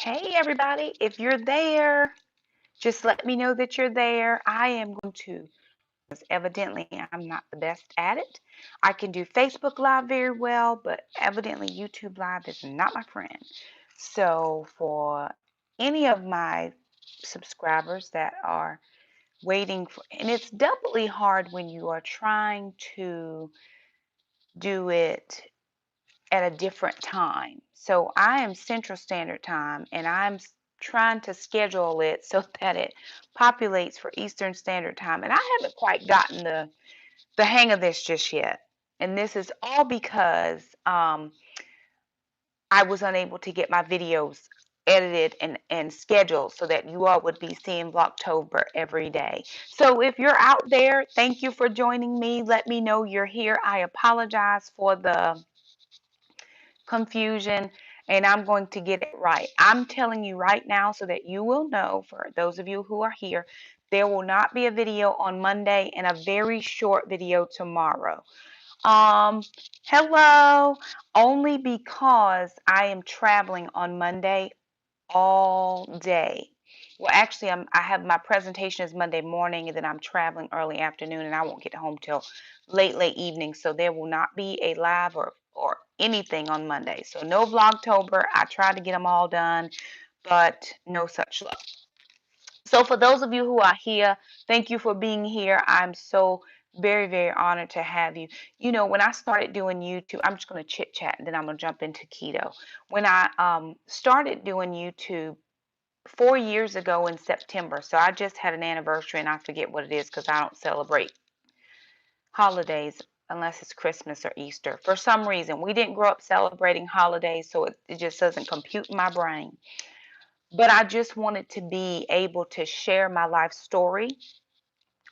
Hey, everybody, if you're there, just let me know that you're there. I am going to, because evidently I'm not the best at it. I can do Facebook Live very well, but evidently YouTube Live is not my friend. So, for any of my subscribers that are waiting for, and it's doubly hard when you are trying to do it at a different time. So I am Central Standard Time and trying to schedule it so that it populates for Eastern Standard Time. And I haven't quite gotten the hang of this just yet. And this is all because I was unable to get my videos edited and scheduled so that you all would be seeing VlogTober every day. So if you're out there, thank you for joining me. Let me know you're here. I apologize for the confusion, and I'm going to get it right. I'm telling you right now so that you will know, for those of you who are here, there will not be a video on Monday and a very short video tomorrow. Um, Hello, only because I am traveling on Monday all day. Well, actually, I have my presentation is Monday morning, and then I'm traveling early afternoon, and I won't get home till late evening. So there will not be a live or anything on Monday. So no Vlogtober. I tried to get them all done, but no such luck. So for those of you who are here, thank you for being here. I'm so very honored to have you. You know, when I started doing YouTube, I'm just going to chit chat and then I'm going to jump into keto. When I started doing YouTube 4 years ago in September. So I just had an anniversary and I forget what it is because I don't celebrate holidays unless it's Christmas or Easter. For some reason, we didn't grow up celebrating holidays, so it just doesn't compute in my brain. But I just wanted to be able to share my life story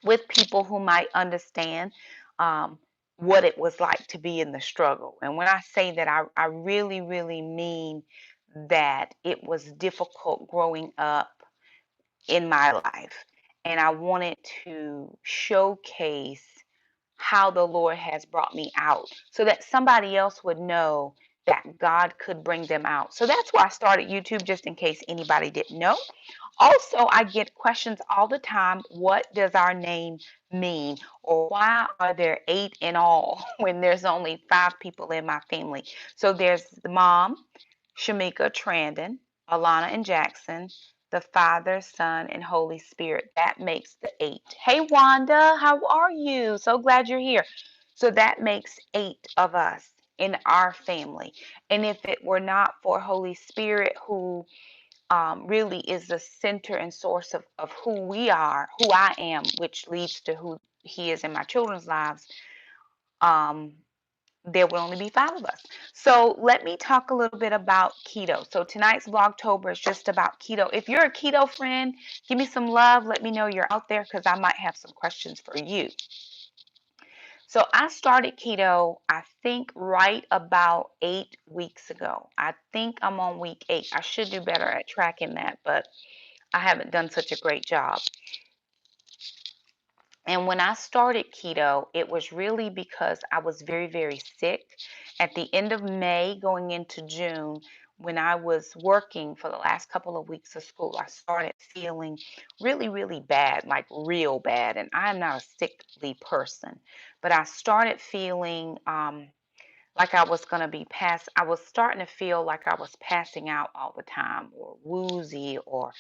with people who might understand um, what it was like to be in the struggle. And when I say that, I really mean that it was difficult growing up in my life. And I wanted to showcase how the Lord has brought me out so that somebody else would know that God could bring them out. So that's why I started YouTube, just in case anybody didn't know. Also, I get questions all the time. What does our name mean? Or why are there 8 in all when there's only 5 people in my family? So there's the mom, Shamika Trandon, Alana and Jackson, the Father, Son, and Holy Spirit. That makes the 8. Hey, Wanda, how are you? So glad you're here. So that makes 8 of us in our family. And if it were not for Holy Spirit, who really is the center and source of who we are, who I am, which leads to who He is in my children's lives, um, there will only be 5 of us. So let me talk a little bit about keto. So tonight's Vlogtober is just about keto. If you're a keto friend, give me some love. Let me know you're out there because I might have some questions for you. So I started keto, I think, right about 8 weeks ago. I think I'm on week 8. I should do better at tracking that, but I haven't done such a great job. And when I started keto, it was really because I was very sick. At the end of May, going into June, when I was working for the last couple of weeks of school, I started feeling really bad, like real bad. And I'm not a sickly person, but I started feeling like I was going to I was starting to feel like I was passing out all the time, or woozy, or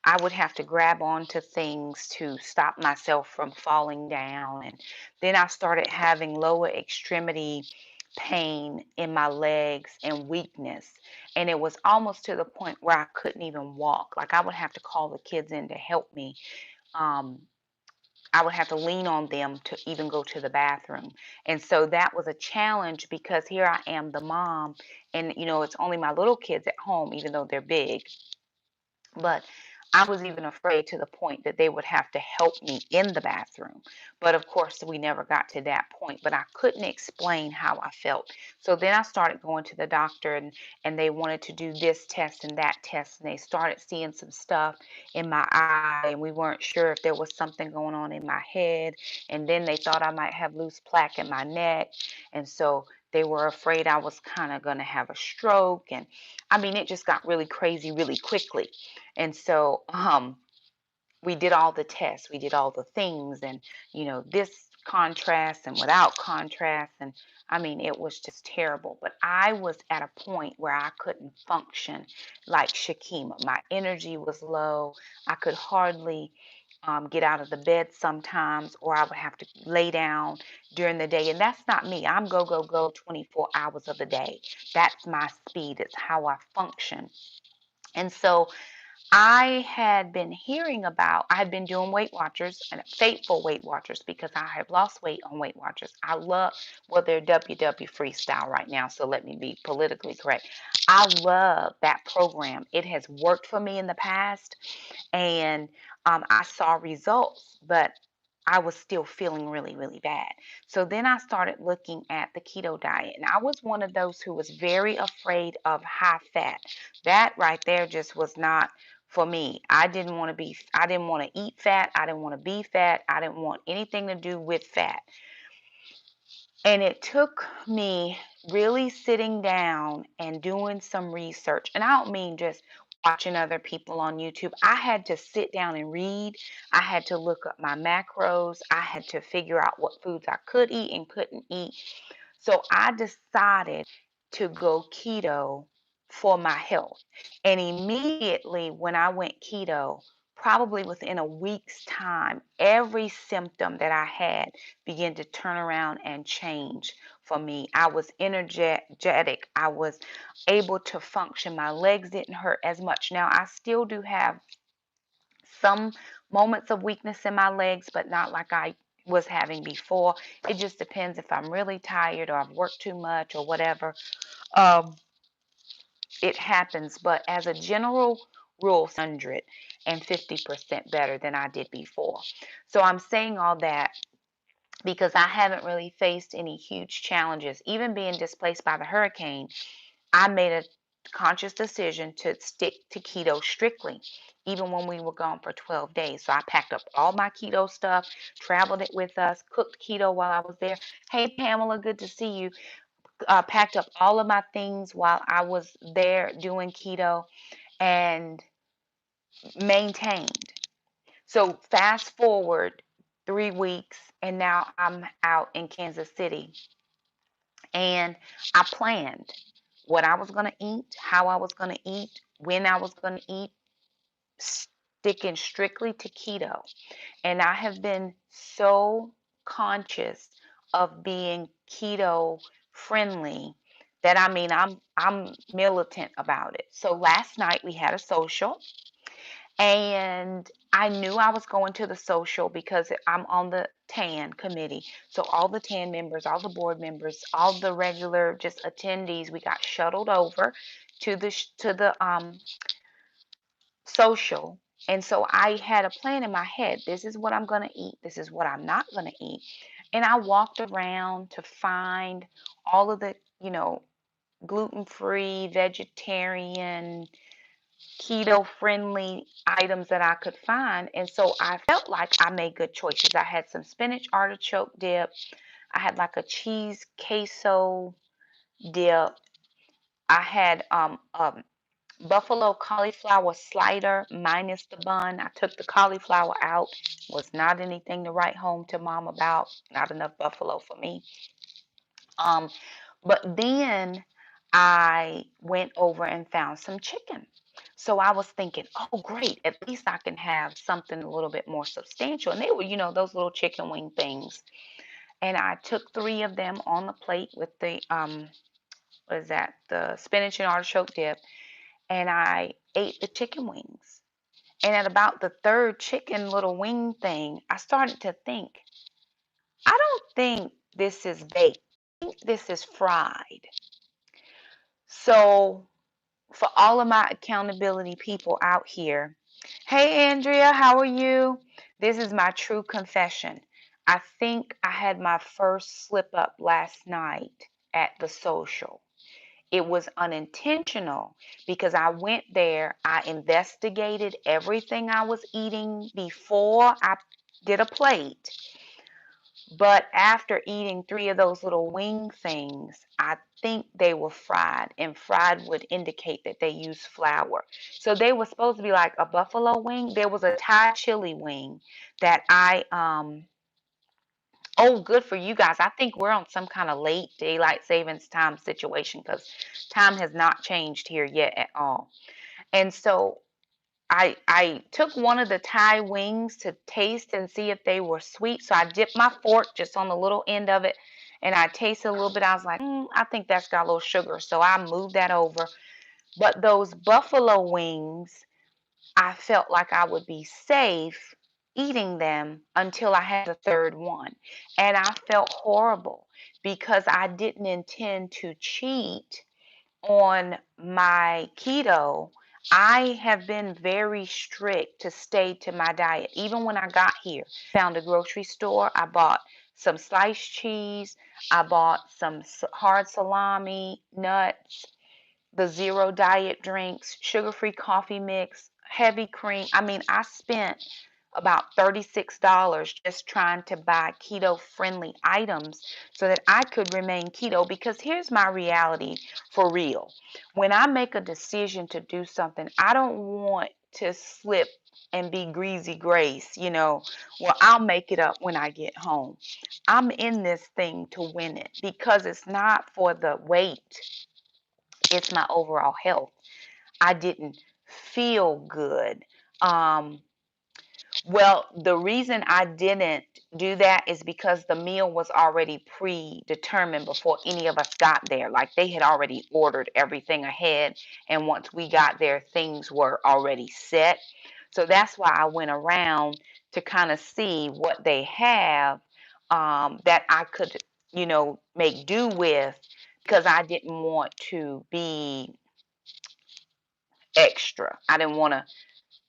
I would have to grab onto things to stop myself from falling down. And then I started having lower extremity pain in my legs and weakness. And it was almost to the point where I couldn't even walk. Like I would have to call the kids in to help me. Um, I would have to lean on them to even go to the bathroom. And so that was a challenge because here I am, the mom, and it's only my little kids at home, even though they're big. But I was even afraid to the point that they would have to help me in the bathroom. But of course, we never got to that point. But I couldn't explain how I felt. So then I started going to the doctor, and they wanted to do this test and that test. And they started seeing some stuff in my eye. And we weren't sure if there was something going on in my head. And then they thought I might have loose plaque in my neck. And so They were afraid I was kind of going to have a stroke. And I mean, it just got really crazy really quickly. And so, we did all the tests, we did all the things, and this contrast and without contrast, and I mean, it was just terrible. But I was at a point where I couldn't function like Shakema. My energy was low. I could hardly get out of the bed sometimes, or I would have to lay down during the day. And that's not me. I'm go, go, go 24 hours of the day. That's my speed. It's how I function. And so I had been I had been doing Weight Watchers and faithful Weight Watchers because I have lost weight on Weight Watchers. I love, well, they're WW freestyle right now, so let me be politically correct. I love that program. It has worked for me in the past, and I saw results, but I was still feeling really, really bad. So then I started looking at the keto diet, and I was one of those who was very afraid of high fat. That right there just was not for me. I didn't want to eat fat. I didn't want to be fat. I didn't want anything to do with fat. And it took me really sitting down and doing some research. And I don't mean just watching other people on YouTube. I had to sit down and read. I had to look up my macros. I had to figure out what foods I could eat and couldn't eat. So I decided to go keto for my health. And immediately when I went keto, probably within a week's time, every symptom that I had began to turn around and change for me. I was energetic. I was able to function. My legs didn't hurt as much. Now, I still do have some moments of weakness in my legs, but not like I was having before. It just depends if I'm really tired or I've worked too much or whatever. Um, it happens, but as a general rule, 150% better than I did before. So I'm saying all that because I haven't really faced any huge challenges. Even being displaced by the hurricane, I made a conscious decision to stick to keto strictly, even when we were gone for 12 days. So I packed up all my keto stuff, traveled it with us, cooked keto while I was there. Hey, Pamela, good to see you. Packed up all of my things while I was there doing keto and maintained. So fast forward 3 weeks, and now I'm out in Kansas City. And I planned what I was going to eat, how I was going to eat, when I was going to eat, sticking strictly to keto. And I have been so conscious of being keto friendly that I mean I'm militant about it. So last night we had a social, and I knew I was going to the social because I'm on the TAN committee. So all the TAN members, all the board members, all the regular just attendees, we got shuttled over to the social. And so I had a plan in my head. This is what I'm going to eat. This is what I'm not going to eat. And I walked around to find all of the, gluten-free, vegetarian, keto friendly items that I could find. And so I felt like I made good choices. I had some spinach artichoke dip. I had like a cheese queso dip. I had buffalo cauliflower slider minus the bun. I took the cauliflower out. Was not anything to write home to mom about. Not enough buffalo for me. Um, but then I went over and found some chicken. So I was thinking, oh, great, at least I can have something a little bit more substantial. And they were, those little chicken wing things. And I took 3 of them on the plate with the, what is that? The spinach and artichoke dip. And I ate the chicken wings. And at about the 3rd chicken little wing thing, I started to think, I don't think this is baked. I think this is fried. So, for all of my accountability people out here, hey Andrea, how are you? This is my true confession. I think I had my first slip up last night at the social. It was unintentional because I went there, I investigated everything I was eating before I did a plate. But after eating 3 of those little wing things, I think they were fried, and fried would indicate that they use flour. So they were supposed to be like a buffalo wing. There was a Thai chili wing that oh, good for you guys. I think we're on some kind of late daylight savings time situation because time has not changed here yet at all. And so I took one of the Thai wings to taste and see if they were sweet. So I dipped my fork just on the little end of it, and I tasted a little bit. I was like, I think that's got a little sugar. So I moved that over. But those buffalo wings, I felt like I would be safe eating them until I had the third one. And I felt horrible because I didn't intend to cheat on my keto. I have been very strict to stay to my diet. Even when I got here, found a grocery store, I bought some sliced cheese, I bought some hard salami, nuts, the zero diet drinks, sugar-free coffee mix, heavy cream. I mean, I spent about $36 just trying to buy keto friendly items so that I could remain keto. Because here's my reality for real. When I make a decision to do something, I don't want to slip and be greasy grace, well, I'll make it up when I get home. I'm in this thing to win it because it's not for the weight, it's my overall health. I didn't feel good. Um, well, the reason I didn't do that is because the meal was already predetermined before any of us got there. Like they had already ordered everything ahead, and once we got there, things were already set. So that's why I went around to kind of see what they have that I could, make do with because I didn't want to be extra. I didn't want to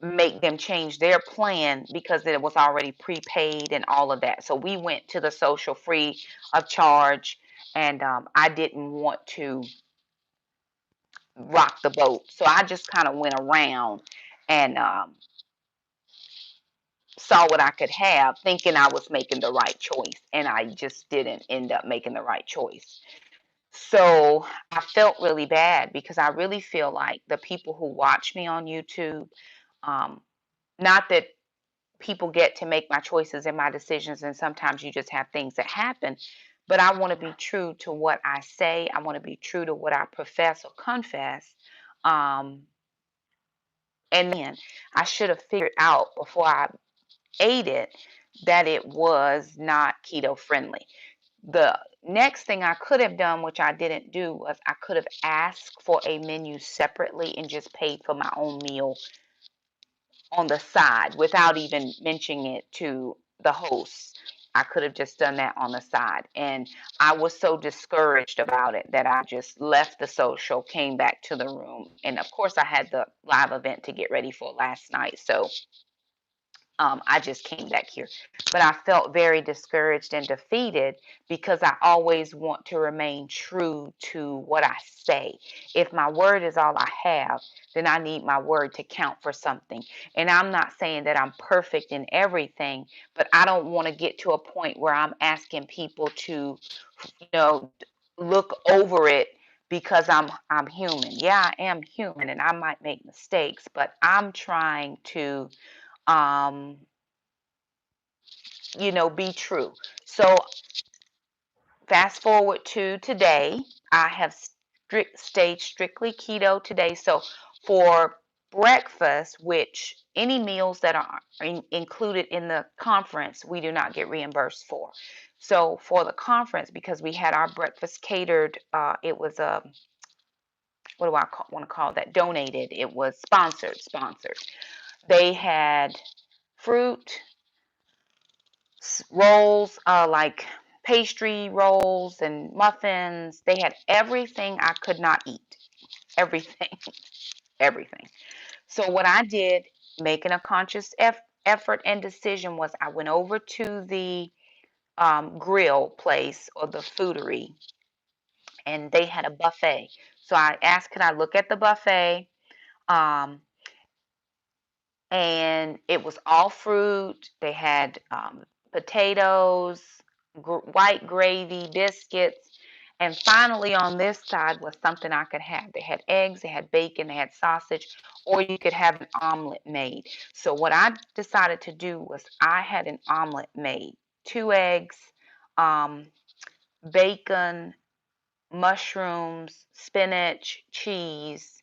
make them change their plan because it was already prepaid and all of that. So we went to the social free of charge, and I didn't want to rock the boat. So I just kind of went around and saw what I could have, thinking I was making the right choice, and I just didn't end up making the right choice. So I felt really bad because I really feel like the people who watch me on YouTube, um, not that people get to make my choices and my decisions, and sometimes you just have things that happen, but I want to be true to what I say. I want to be true to what I profess or confess. um and then I should have figured out before I ate it that it was not keto friendly. The next thing I could have done, which I didn't do, was I could have asked for a menu separately and just paid for my own meal on the side without even mentioning it to the host. I could have just done that on the side. And I was so discouraged about it that I just left the social, came back to the room. And of course, I had the live event to get ready for last night. So I just came back here. But I felt very discouraged and defeated because I always want to remain true to what I say. If my word is all I have, then I need my word to count for something. And I'm not saying that I'm perfect in everything, but I don't want to get to a point where I'm asking people to, you know, look over it because I'm human. Yeah, I am human and I might make mistakes, but I'm trying to um be true. So fast forward to today, I have stayed strictly keto today. So for breakfast, which any meals that are included in the conference, we do not get reimbursed for. So for the conference, because we had our breakfast catered, it was a what do I want to call that? Donated. It was sponsored. They had fruit, rolls, like pastry rolls and muffins. They had everything I could not eat. Everything, everything. So what I did, making a conscious effort and decision, was I went over to the grill place or the foodery, and they had a buffet. So I asked, could I look at the buffet? Um, and it was all fruit. They had potatoes, white gravy, biscuits. And finally, on this side was something I could have. They had eggs, they had bacon, they had sausage, or you could have an omelet made. So, what I decided to do was I had an omelet made, 2 eggs, um, bacon, mushrooms, spinach, cheese,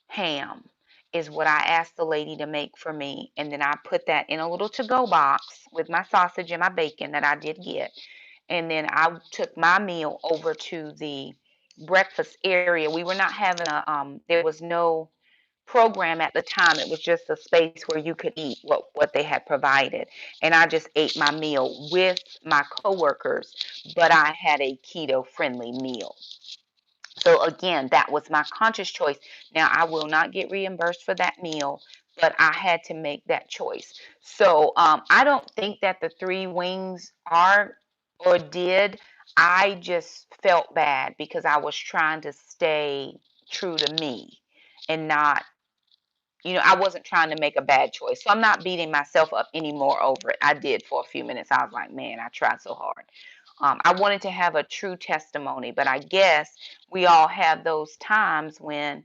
ham is what I asked the lady to make for me. And then I put that in a little to go box with my sausage and my bacon that I did get. And then I took my meal over to the breakfast area. We were not having there was no program at the time. It was just a space where you could eat what they had provided. And I just ate my meal with my coworkers, but I had a keto friendly meal. So again, that was my conscious choice. Now I will not get reimbursed for that meal, but I had to make that choice. So I don't think that the 3 wings are or did. I just felt bad because I was trying to stay true to me and not, I wasn't trying to make a bad choice. So I'm not beating myself up anymore over it. I did for a few minutes. I was like, man, I tried so hard. I wanted to have a true testimony, but I guess we all have those times when,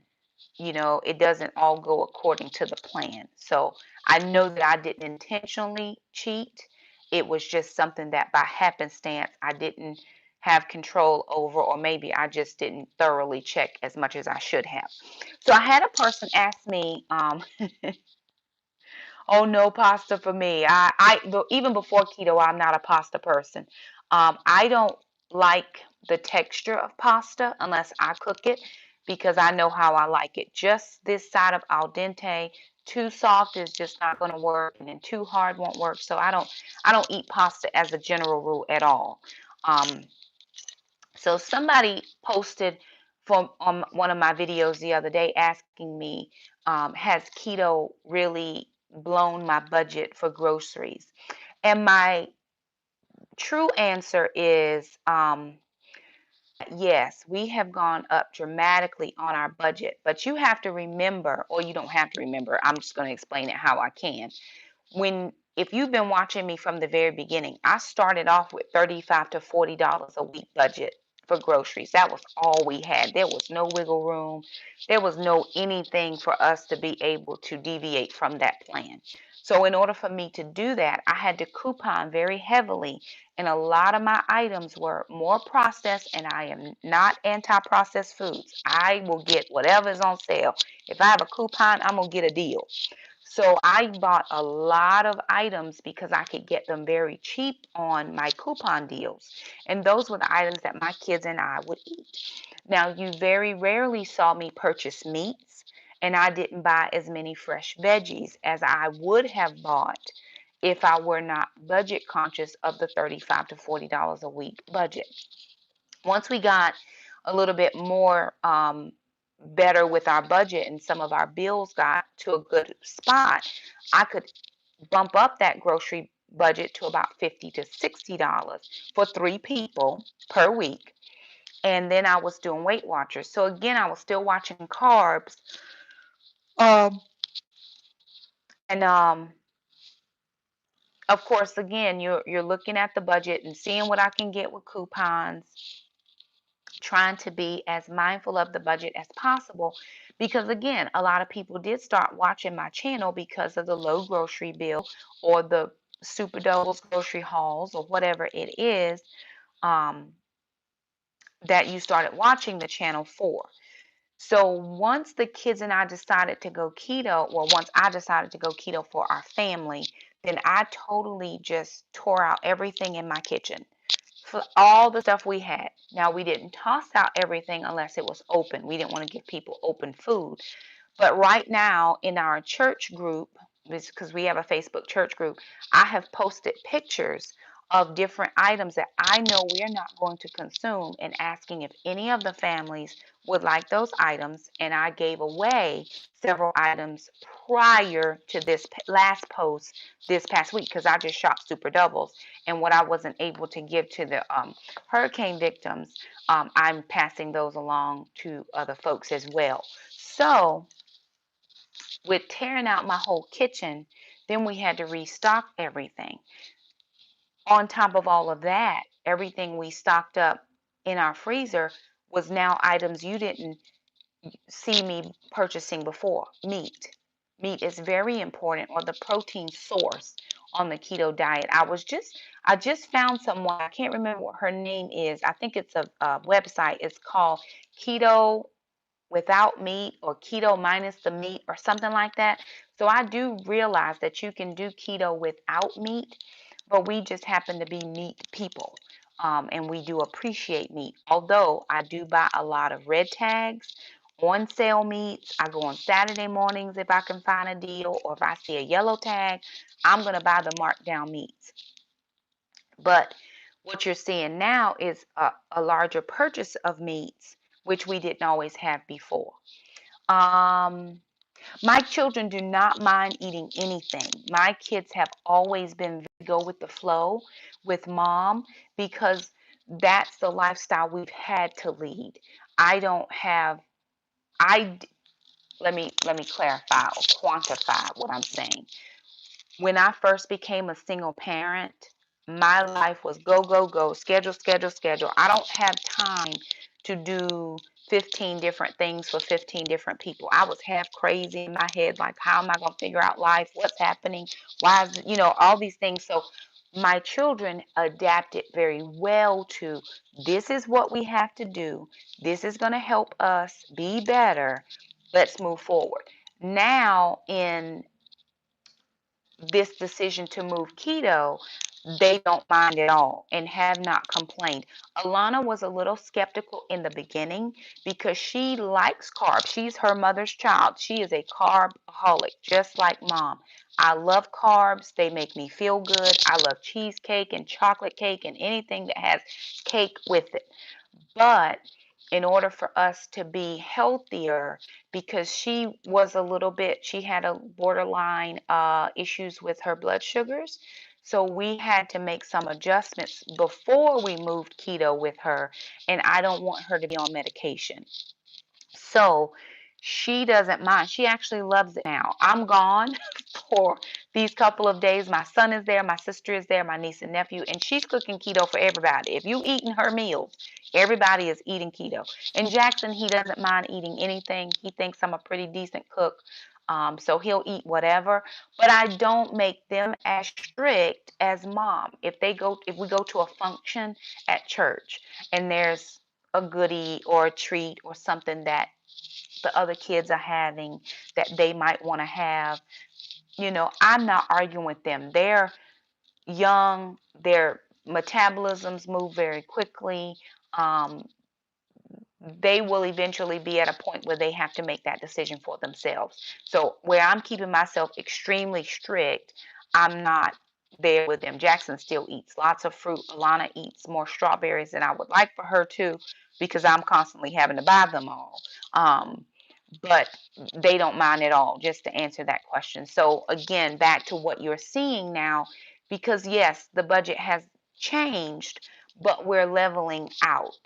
it doesn't all go according to the plan. So I know that I didn't intentionally cheat. It was just something that by happenstance I didn't have control over, or maybe I just didn't thoroughly check as much as I should have. So I had a person ask me, oh, no pasta for me. Even before keto, I'm not a pasta person. I don't like the texture of pasta unless I cook it because I know how I like it. Just this side of al dente. Too soft is just not going to work, and then too hard won't work. So I don't eat pasta as a general rule at all. Um, so somebody posted from on one of my videos the other day asking me, has keto really blown my budget for groceries? And my true answer is yes, we have gone up dramatically on our budget. But you have to remember, or you don't have to remember, I'm just going to explain it how I can. If you've been watching me from the very beginning, I started off with $35 to $40 a week budget for groceries. That was all we had. There was no wiggle room. There was no anything for us to be able to deviate from that plan. So in order for me to do that, I had to coupon very heavily, and a lot of my items were more processed, and I am not anti-processed foods. I will get whatever's on sale. If I have a coupon, I'm going to get a deal. So I bought a lot of items because I could get them very cheap on my coupon deals. And those were the items that my kids and I would eat. Now, you very rarely saw me purchase meats, and I didn't buy as many fresh veggies as I would have bought if I were not budget conscious of the $35 to $40 a week budget. Once we got a little bit more better with our budget and some of our bills got to a good spot, I could bump up that grocery budget to about $50 to $60 for 3 people per week. And then I was doing Weight Watchers. So again, I was still watching carbs. Um, and of course, again, you're looking at the budget and seeing what I can get with coupons, trying to be as mindful of the budget as possible, because again, a lot of people did start watching my channel because of the low grocery bill or the super doubles grocery hauls or whatever it is, um, that you started watching the channel for. So once the kids and I decided to go keto, well, once I decided to go keto for our family, then I totally just tore out everything in my kitchen for all the stuff we had. Now, we didn't toss out everything unless it was open. We didn't want to give people open food. But right now in our church group, because we have a Facebook church group, I have posted pictures of different items that I know we're not going to consume and asking if any of the families would like those items. And I gave away several items prior to this last post this past week because I just shopped super doubles. And what I wasn't able to give to the hurricane victims, I'm passing those along to other folks as well. So, with tearing out my whole kitchen, then we had to restock everything. On top of all of that, everything we stocked up in our freezer was now items you didn't see me purchasing before. Meat is very important, or the protein source on the keto diet. I just found someone, I can't remember what her name is. I think it's a website. It's called Keto Without Meat, or Keto Minus the Meat, or something like that. So I do realize that you can do keto without meat, but we just happen to be meat people. And we do appreciate meat. Although I do buy a lot of red tags, on sale meats. I go on Saturday mornings if I can find a deal, or if I see a yellow tag, I'm going to buy the marked down meats. But what you're seeing now is a larger purchase of meats, which we didn't always have before. Um, my children do not mind eating anything. My kids have always been go with the flow with mom, because that's the lifestyle we've had to lead. I don't have I let me clarify or quantify what I'm saying. When I first became a single parent, my life was go, go, go, schedule, schedule, schedule. I don't have time to do 15 different things for 15 different people. I was half crazy in my head, like, how am I going to figure out life? What's happening? Why is, all these things. So my children adapted very well to, this is what we have to do. This is going to help us be better. Let's move forward. Now, in this decision to move keto, they don't mind at all and have not complained. Alana was a little skeptical in the beginning because she likes carbs. She's her mother's child. She is a carbaholic, just like mom. I love carbs. They make me feel good. I love cheesecake and chocolate cake and anything that has cake with it. But in order for us to be healthier, because she had a borderline issues with her blood sugars. So we had to make some adjustments before we moved keto with her. And I don't want her to be on medication. So she doesn't mind. She actually loves it now. I'm gone for these couple of days. My son is there, my sister is there, my niece and nephew, and she's cooking keto for everybody. If you eating her meals, everybody is eating keto. And Jackson, he doesn't mind eating anything. He thinks I'm a pretty decent cook. So he'll eat whatever, but I don't make them as strict as mom. If we go to a function at church and there's a goodie or a treat or something that the other kids are having that they might want to have, I'm not arguing with them. They're young, their metabolisms move very quickly. Um, they will eventually be at a point where they have to make that decision for themselves. So where I'm keeping myself extremely strict, I'm not there with them. Jackson still eats lots of fruit. Alana eats more strawberries than I would like for her to, because I'm constantly having to buy them all. But they don't mind at all, just to answer that question. So again, back to what you're seeing now, because yes, the budget has changed, but we're leveling out.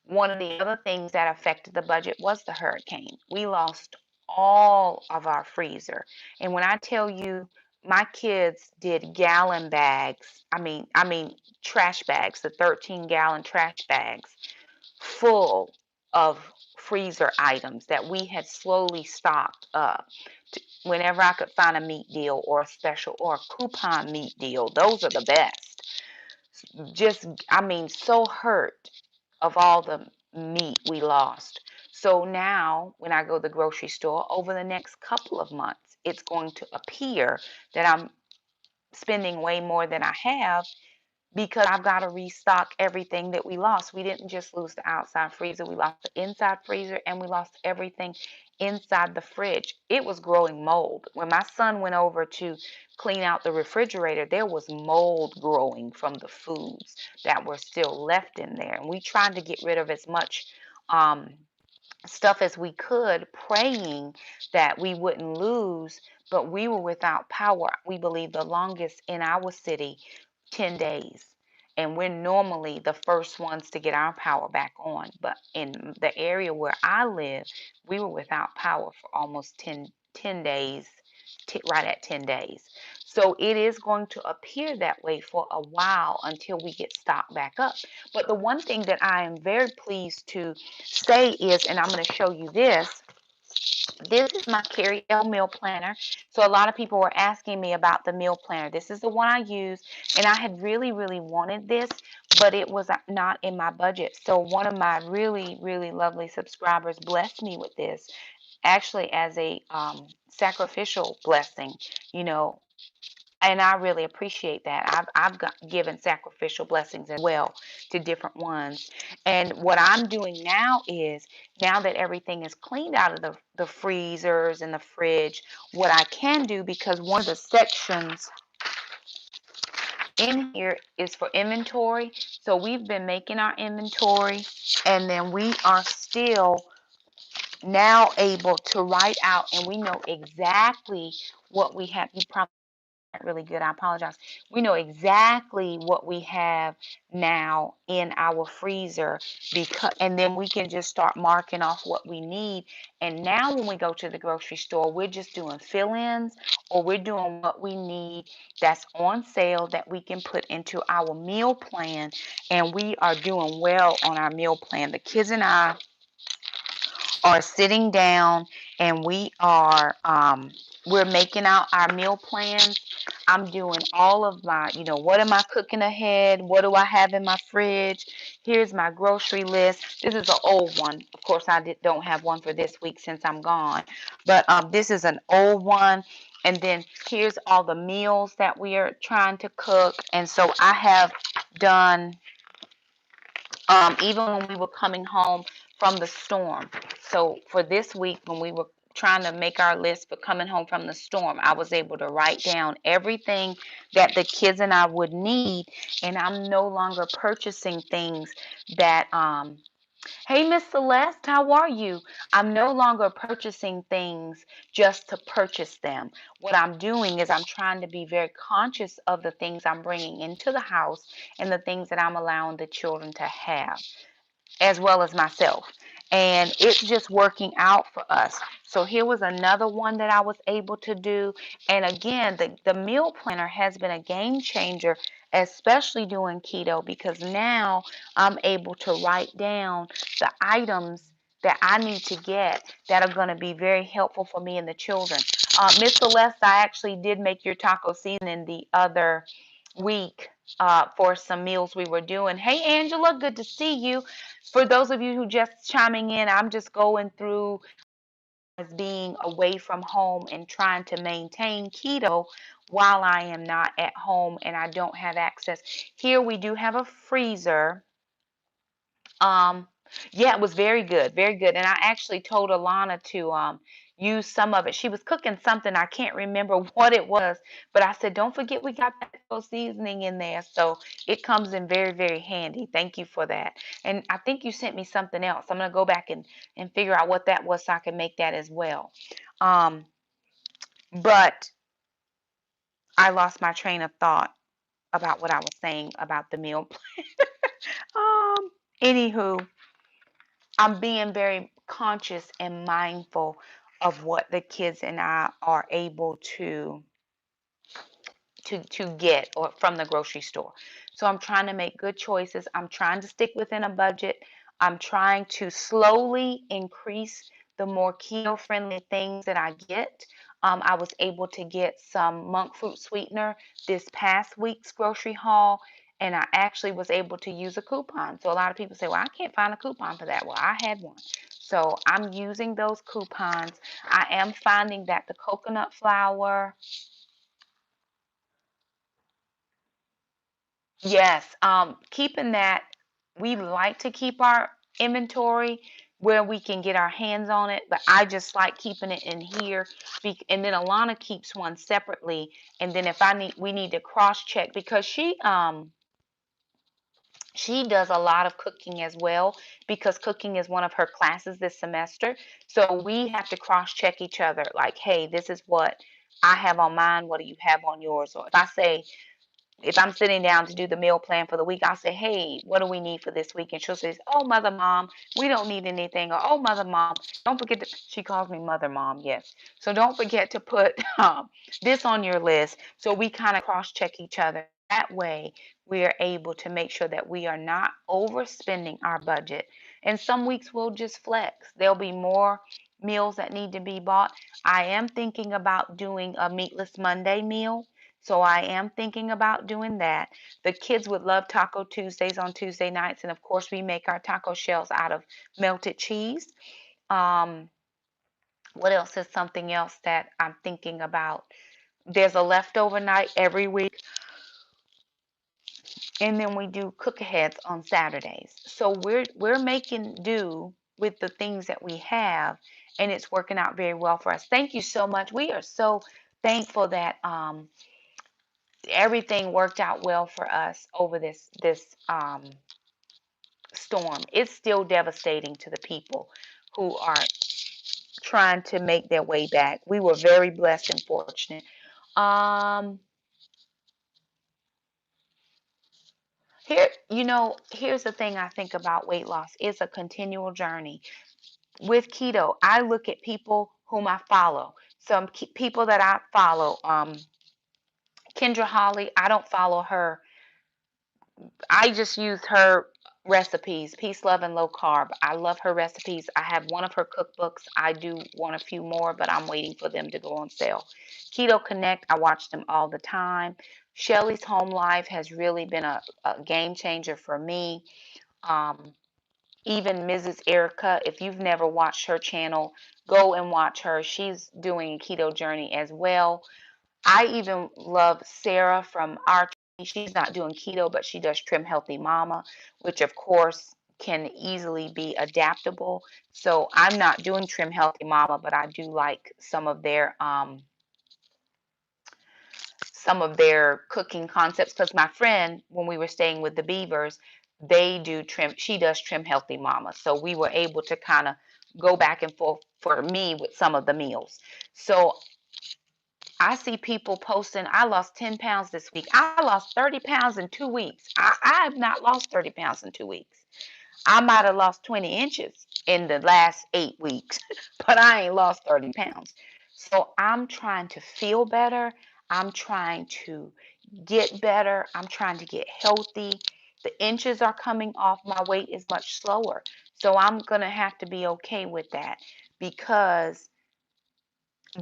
One of the other things that affected the budget was the hurricane. We lost all of our freezer. And when I tell you, my kids did gallon bags, I mean trash bags, the 13-gallon trash bags full of freezer items that we had slowly stocked up. Whenever I could find a meat deal or a special or a coupon meat deal, those are the best. So hurt of all the meat we lost. So now, when I go to the grocery store over the next couple of months, it's going to appear that I'm spending way more than I have, because I've got to restock everything that we lost. We didn't just lose the outside freezer, we lost the inside freezer, and we lost everything inside the fridge. It was growing mold. When my son went over to clean out the refrigerator, there was mold growing from the foods that were still left in there. And we tried to get rid of as much um, stuff as we could, praying that we wouldn't lose, but we were without power. We believe the longest in our city, 10 days. And we're normally the first ones to get our power back on. But in the area where I live, we were without power for almost 10 days, right at 10 days. So it is going to appear that way for a while until we get stocked back up. But the one thing that I am very pleased to say is, and I'm going to show you this. This is my Carrie L meal planner. So a lot of people were asking me about the meal planner. This is the one I use, and I had really, really wanted this, but it was not in my budget. So one of my really, really lovely subscribers blessed me with this, actually as a sacrificial blessing, you know, and I really appreciate that. I've given sacrificial blessings as well to different ones. And what I'm doing now is, now that everything is cleaned out of the freezers and the fridge, what I can do, because one of the sections in here is for inventory. So we've been making our inventory, and then we are still now able to write out, and we know exactly what we have. You probably really good. I apologize. We know exactly what we have now in our freezer, because, and then we can just start marking off what we need. And now when we go to the grocery store, we're just doing fill-ins, or we're doing what we need that's on sale that we can put into our meal plan, and we are doing well on our meal plan. The kids and I are sitting down, and we're making out our meal plans. I'm doing all of my, what am I cooking ahead? What do I have in my fridge? Here's my grocery list. This is an old one. Of course, don't have one for this week since I'm gone. But this is an old one. And then here's all the meals that we are trying to cook. And so I have done, even when we were coming home from the storm. So for this week, when we were trying to make our list for coming home from the storm, I was able to write down everything that the kids and I would need, and I'm no longer purchasing things that hey, Miss Celeste, how are you? I'm no longer purchasing things just to purchase them. What I'm doing is I'm trying to be very conscious of the things I'm bringing into the house and the things that I'm allowing the children to have, as well as myself. And it's just working out for us. So here was another one that I was able to do. And again, the meal planner has been a game changer, especially doing keto, because now I'm able to write down the items that I need to get that are going to be very helpful for me and the children. Miss Celeste, I actually did make your taco seasoning the other week for some meals we were doing. Hey, Angela, good to see you. For those of you who just chiming in, I'm just going through as being away from home and trying to maintain keto while I am not at home and I don't have access. Here we do have a freezer. um, yeah, it was very good, very good. And I actually told Alana to use some of it. She was cooking something, I can't remember what it was, but I said, don't forget we got that seasoning in there. So it comes in very, very handy. Thank you for that. And I think you sent me something else. I'm gonna go back and figure out what that was so I can make that as well. Um, but I lost my train of thought about what I was saying about the meal. Anywho, I'm being very conscious and mindful of what the kids and I are able to get or from the grocery store. So I'm trying to make good choices. I'm trying to stick within a budget. I'm trying to slowly increase the more keto friendly things that I get. I was able to get some monk fruit sweetener this past week's grocery haul, and I actually was able to use a coupon. So a lot of people say, well, I can't find a coupon for that. Well, I had one. So I'm using those coupons. I am finding that the coconut flour, yes, keeping that, we like to keep our inventory where we can get our hands on it, but I just like keeping it in here. And then Alana keeps one separately, and then if we need to cross check, because she does a lot of cooking as well, because cooking is one of her classes this semester. So we have to cross check each other, like, hey, this is what I have on mine. What do you have on yours? Or if I say, if I'm sitting down to do the meal plan for the week, I'll say, hey, what do we need for this week? And she'll say, oh, mother, mom, we don't need anything. Or, oh, mother, mom, don't forget to, she calls me mother, mom, yes. So don't forget to put this on your list. So we kind of cross check each other. That way, we are able to make sure that we are not overspending our budget. And some weeks we'll just flex. There'll be more meals that need to be bought. I am thinking about doing a meatless Monday meal. So I am thinking about doing that. The kids would love Taco Tuesdays on Tuesday nights. And of course, we make our taco shells out of melted cheese. Um, what else is something else that I'm thinking about? There's a leftover night every week. And then we do cook-aheads on Saturdays. So we're making do with the things that we have, and it's working out very well for us. Thank you so much. We are so thankful that everything worked out well for us over this storm. It's still devastating to the people who are trying to make their way back. We were very blessed and fortunate. Um, here's the thing I think about weight loss. It's a continual journey. With keto, I look at people whom I follow. Some people that I follow, Kendra Holly, I don't follow her. I just use her recipes, peace, love, and low carb. I love her recipes. I have one of her cookbooks. I do want a few more, but I'm waiting for them to go on sale. Keto Connect, I watch them all the time. Shelly's Home Life has really been a game changer for me. Um, Even Mrs. Erica, if you've never watched her channel, go and watch her. She's doing a keto journey as well. I even love Sarah from our, she's not doing keto, but she does Trim Healthy Mama, which of course can easily be adaptable. So I'm not doing Trim Healthy Mama, but I do like some of their cooking concepts, because my friend, when we were staying with the Beavers, they do trim, she does Trim Healthy Mama. So we were able to kind of go back and forth for me with some of the meals. So I see people posting, I lost 10 pounds this week. I lost 30 pounds in 2 weeks. I have not lost 30 pounds in 2 weeks. I might have lost 20 inches in the last 8 weeks, but I ain't lost 30 pounds. So I'm trying to feel better. I'm trying to get better. I'm trying to get healthy. The inches are coming off. My weight is much slower. So I'm going to have to be okay with that, because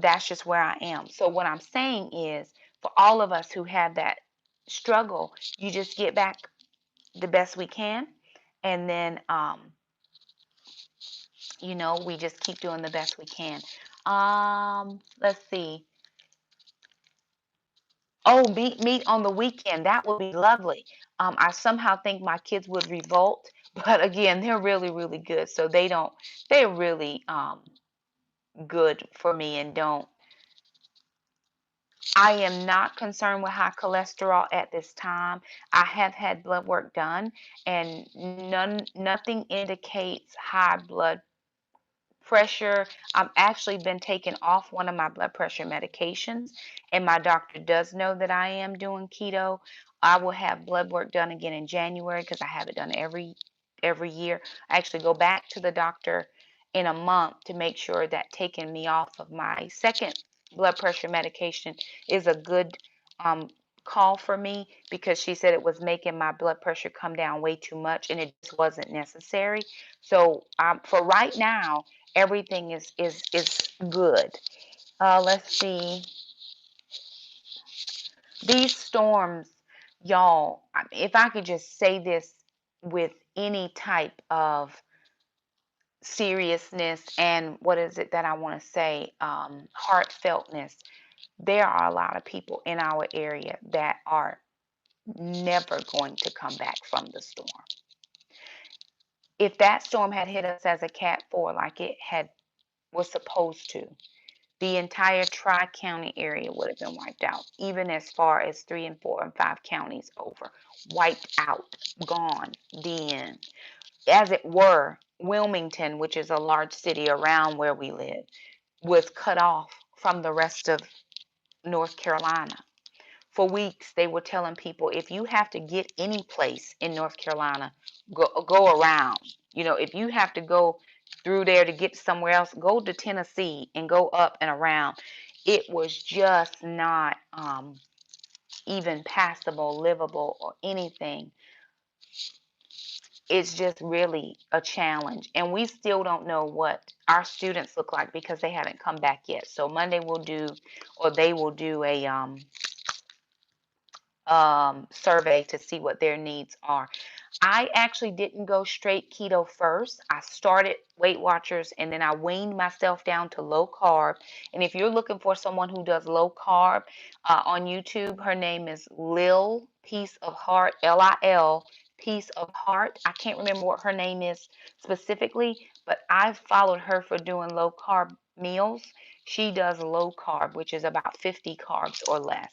that's just where I am. So what I'm saying is, for all of us who have that struggle, you just get back the best we can. And then, we just keep doing the best we can. Let's see. Oh, meet on the weekend. That would be lovely. I somehow think my kids would revolt, but again, they're really, really good. So they're really good for me, and don't. I am not concerned with high cholesterol at this time. I have had blood work done, and nothing indicates high blood pressure. I've actually been taken off one of my blood pressure medications, and my doctor does know that I am doing keto. I will have blood work done again in January, because I have it done every year. I actually go back to the doctor in a month to make sure that taking me off of my second blood pressure medication is a good um, call for me, because she said it was making my blood pressure come down way too much, and it just wasn't necessary. So for right now, everything is good. Let's see. These storms, y'all, if I could just say this with any type of seriousness, and what is it that I want to say, heartfeltness, there are a lot of people in our area that are never going to come back from the storm. If that storm had hit us as a Cat 4 like it was supposed to, the entire Tri-County area would have been wiped out, even as far as 3 and 4 and 5 counties over. Wiped out, gone, the end. As it were, Wilmington, which is a large city around where we live, was cut off from the rest of North Carolina. for weeks they were telling people, if you have to get any place in North Carolina, go around. If you have to go through there to get somewhere else, go to Tennessee and go up and around. It was just not even passable, livable, or anything. It's just really a challenge. And we still don't know what our students look like because they haven't come back yet. So Monday they will do a survey to see what their needs are. I actually didn't go straight keto first. I started Weight Watchers and then I weaned myself down to low carb. And if you're looking for someone who does low carb on YouTube, her name is Lil Piece of Heart, Lil Piece of Heart. I can't remember what her name is specifically, but I've followed her for doing low carb meals. She does low carb, which is about 50 carbs or less.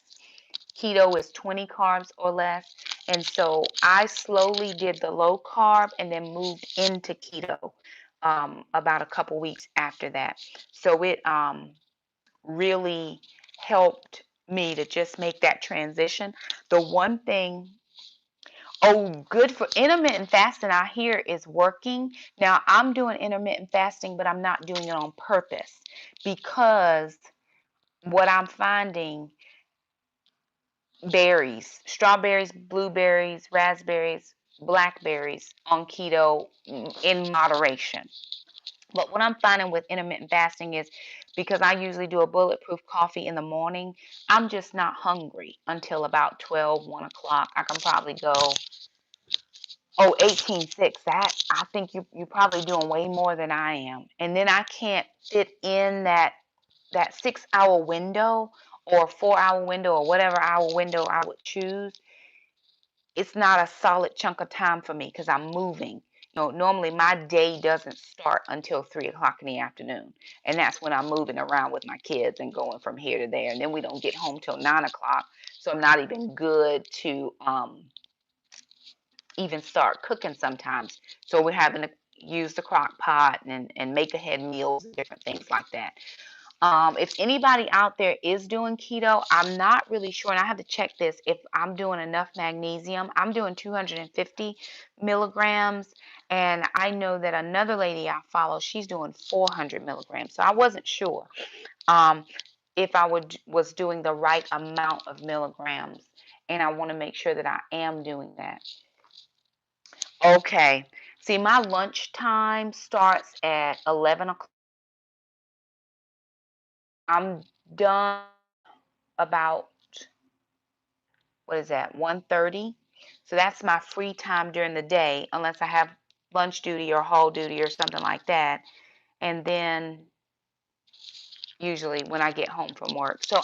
Keto is 20 carbs or less. And so I slowly did the low carb and then moved into keto about a couple weeks after that. So it really helped me to just make that transition. The one thing, good for intermittent fasting, I hear is working. Now I'm doing intermittent fasting, but I'm not doing it on purpose because what I'm finding, berries, strawberries, blueberries, raspberries, blackberries on keto in moderation. But what I'm finding with intermittent fasting is because I usually do a bulletproof coffee in the morning, I'm just not hungry until about 12, 1 o'clock. I can probably go, 18:6. I think you're probably doing way more than I am. And then I can't fit in that 6 hour window or 4 hour window or whatever hour window I would choose. It's not a solid chunk of time for me because I'm moving. Normally my day doesn't start until 3 o'clock in the afternoon. And that's when I'm moving around with my kids and going from here to there. And then we don't get home till 9 o'clock. So I'm not even good to even start cooking sometimes. So we're having to use the crock pot and make ahead meals and different things like that. If anybody out there is doing keto, I'm not really sure, and I have to check this, if I'm doing enough magnesium. I'm doing 250 milligrams, and I know that another lady I follow, she's doing 400 milligrams. So I wasn't sure um, if I was doing the right amount of milligrams, and I want to make sure that I am doing that. Okay. See, my lunch time starts at 11 o'clock. I'm done about, what is that, 1:30. So that's my free time during the day, unless I have lunch duty or hall duty or something like that. And then usually when I get home from work. So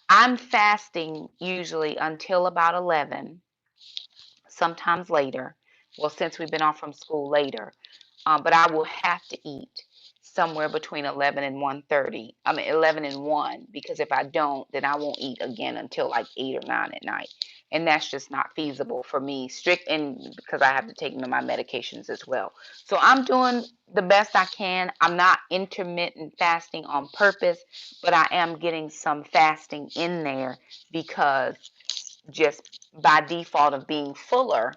I'm fasting usually until about 11, sometimes later. Well, since we've been off from school later. But I will have to eat somewhere between 11 and 1:30. I mean 11 and 1, because if I don't, then I won't eat again until like 8 or 9 at night. And that's just not feasible for me, strict, and because I have to take my medications as well. So I'm doing the best I can. I'm not intermittent fasting on purpose, but I am getting some fasting in there because just by default of being fuller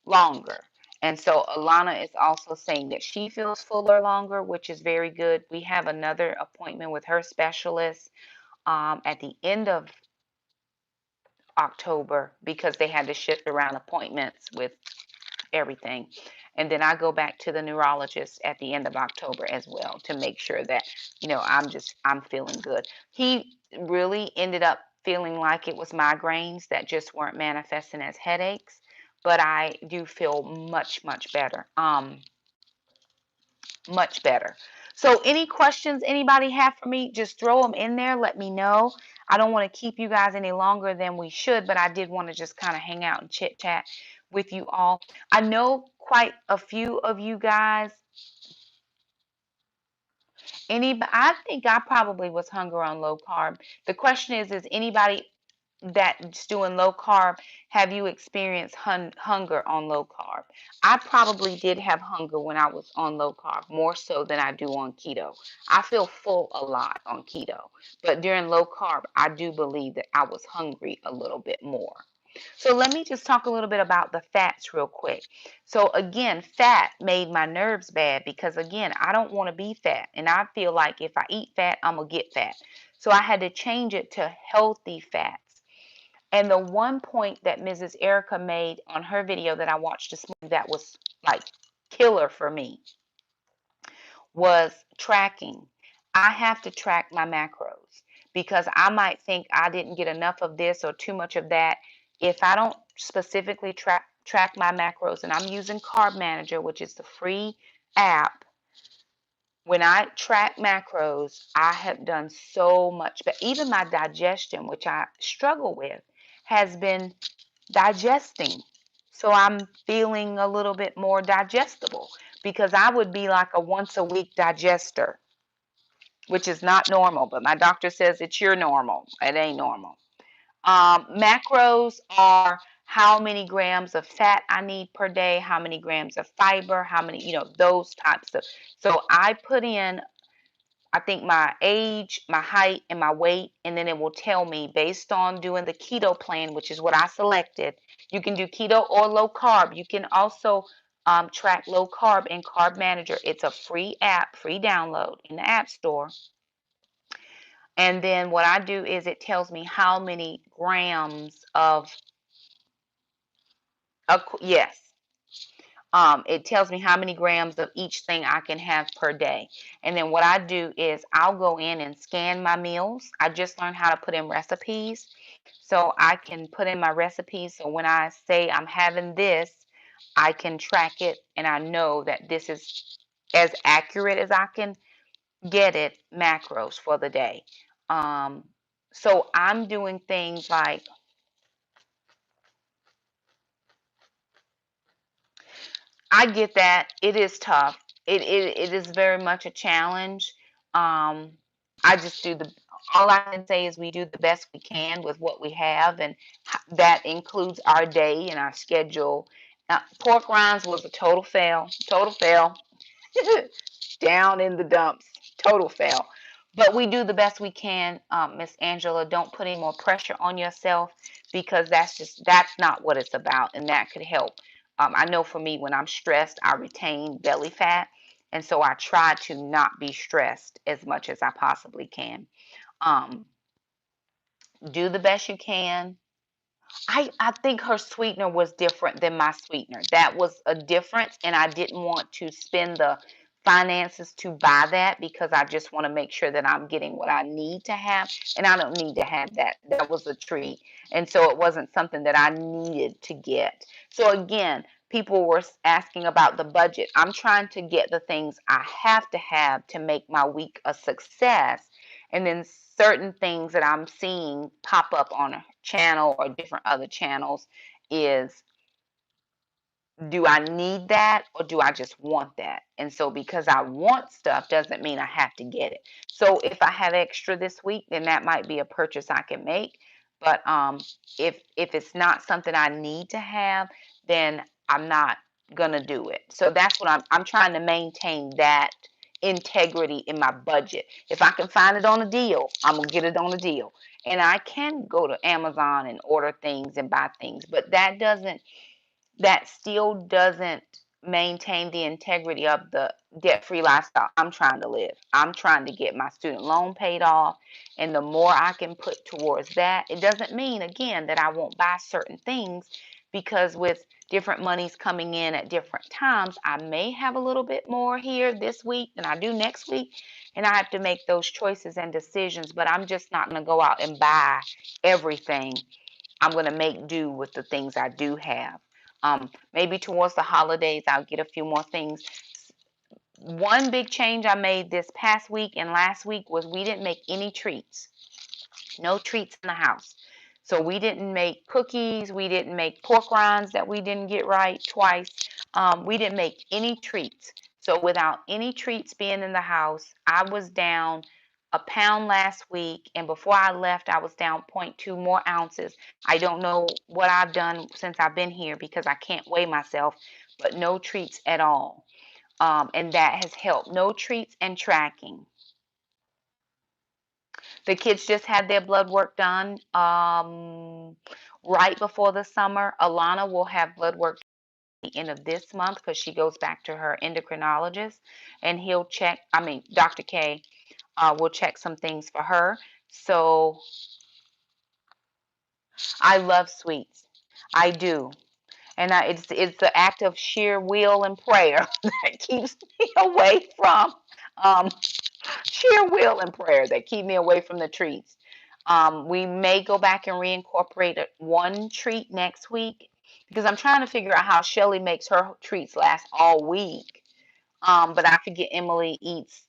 longer. And so Alana is also saying that she feels fuller longer, which is very good. We have another appointment with her specialist at the end of October because they had to shift around appointments with everything. And then I go back to the neurologist at the end of October as well to make sure that, I'm feeling good. He really ended up feeling like it was migraines that just weren't manifesting as headaches, but I do feel much, much better. Much better. So any questions anybody have for me, just throw them in there. Let me know. I don't want to keep you guys any longer than we should, but I did want to just kind of hang out and chit chat with you all. I know quite a few of you guys. I think I probably was hungry on low carb. The question is anybody that's doing low carb, have you experienced hunger on low carb? I probably did have hunger when I was on low carb, more so than I do on keto. I feel full a lot on keto, but during low carb, I do believe that I was hungry a little bit more. So let me just talk a little bit about the fats real quick. So again, fat made my nerves bad because again, I don't want to be fat. And I feel like if I eat fat, I'm going to get fat. So I had to change it to healthy fats. And the one point that Mrs. Erica made on her video that I watched this morning that was like killer for me was tracking. I have to track my macros because I might think I didn't get enough of this or too much of that. If I don't specifically track my macros, and I'm using Carb Manager, which is the free app, when I track macros, I have done so much. But even my digestion, which I struggle with, has been digesting. So I'm feeling a little bit more digestible because I would be like a once a week digester, which is not normal. But my doctor says it's your normal. It ain't normal. Macros are how many grams of fat I need per day, how many grams of fiber, how many, those types of. So I put in, I think, my age, my height, and my weight, and then it will tell me based on doing the keto plan, which is what I selected. You can do keto or low carb. You can also track low carb in Carb Manager. It's a free app, free download in the App Store. And then what I do is it tells me how many grams of, yes, it tells me how many grams of each thing I can have per day. And then what I do is I'll go in and scan my meals. I just learned how to put in recipes. So I can put in my recipes. So when I say I'm having this, I can track it and I know that this is as accurate as I can get it, macros for the day. Um, so I'm doing things like, I get that. It is tough. It is very much a challenge. Um, I just do the, all I can say is we do the best we can with what we have, and that includes our day and our schedule. Pork rinds was a total fail. Total fail. Down in the dumps. Total fail. But we do the best we can, Miss Angela. Don't put any more pressure on yourself because that's not what it's about, and that could help. I know for me, when I'm stressed, I retain belly fat, and so I try to not be stressed as much as I possibly can. Um, do the best you can. I think her sweetener was different than my sweetener. That was a difference, and I didn't want to spend the finances to buy that because I just want to make sure that I'm getting what I need to have, and I don't need to have that. That was a treat, and so it wasn't something that I needed to get. So again, people were asking about the budget. I'm trying to get the things I have to make my week a success, and then certain things that I'm seeing pop up on a channel or different other channels is, do I need that or do I just want that? And so because I want stuff doesn't mean I have to get it. So if I have extra this week, then that might be a purchase I can make. But if it's not something I need to have, then I'm not gonna do it. So that's what I'm trying to maintain, that integrity in my budget. If I can find it on a deal, I'm gonna get it on a deal. And I can go to Amazon and order things and buy things, but that still doesn't maintain the integrity of the debt-free lifestyle I'm trying to live. I'm trying to get my student loan paid off, and the more I can put towards that, it doesn't mean, again, that I won't buy certain things, because with different monies coming in at different times, I may have a little bit more here this week than I do next week, and I have to make those choices and decisions, but I'm just not going to go out and buy everything. I'm going to make do with the things I do have. Maybe towards the holidays, I'll get a few more things. One big change I made this past week and last week was we didn't make any treats. No treats in the house. So we didn't make cookies. We didn't make pork rinds that we didn't get right twice. We didn't make any treats. So without any treats being in the house, I was down a pound last week, and before I left, I was down 0.2 more ounces. I don't know what I've done since I've been here because I can't weigh myself, but no treats at all. And that has helped. No treats and tracking. The kids just had their blood work done right before the summer. Alana will have blood work at the end of this month because she goes back to her endocrinologist, and he'll check. I mean, Dr. K will check some things for her. So I love sweets. I do. And it's the act of sheer will and prayer that keeps me away from um, sheer will and prayer that keep me away from the treats. We may go back and reincorporate one treat next week because I'm trying to figure out how Shelly makes her treats last all week. But I forget Emily eats,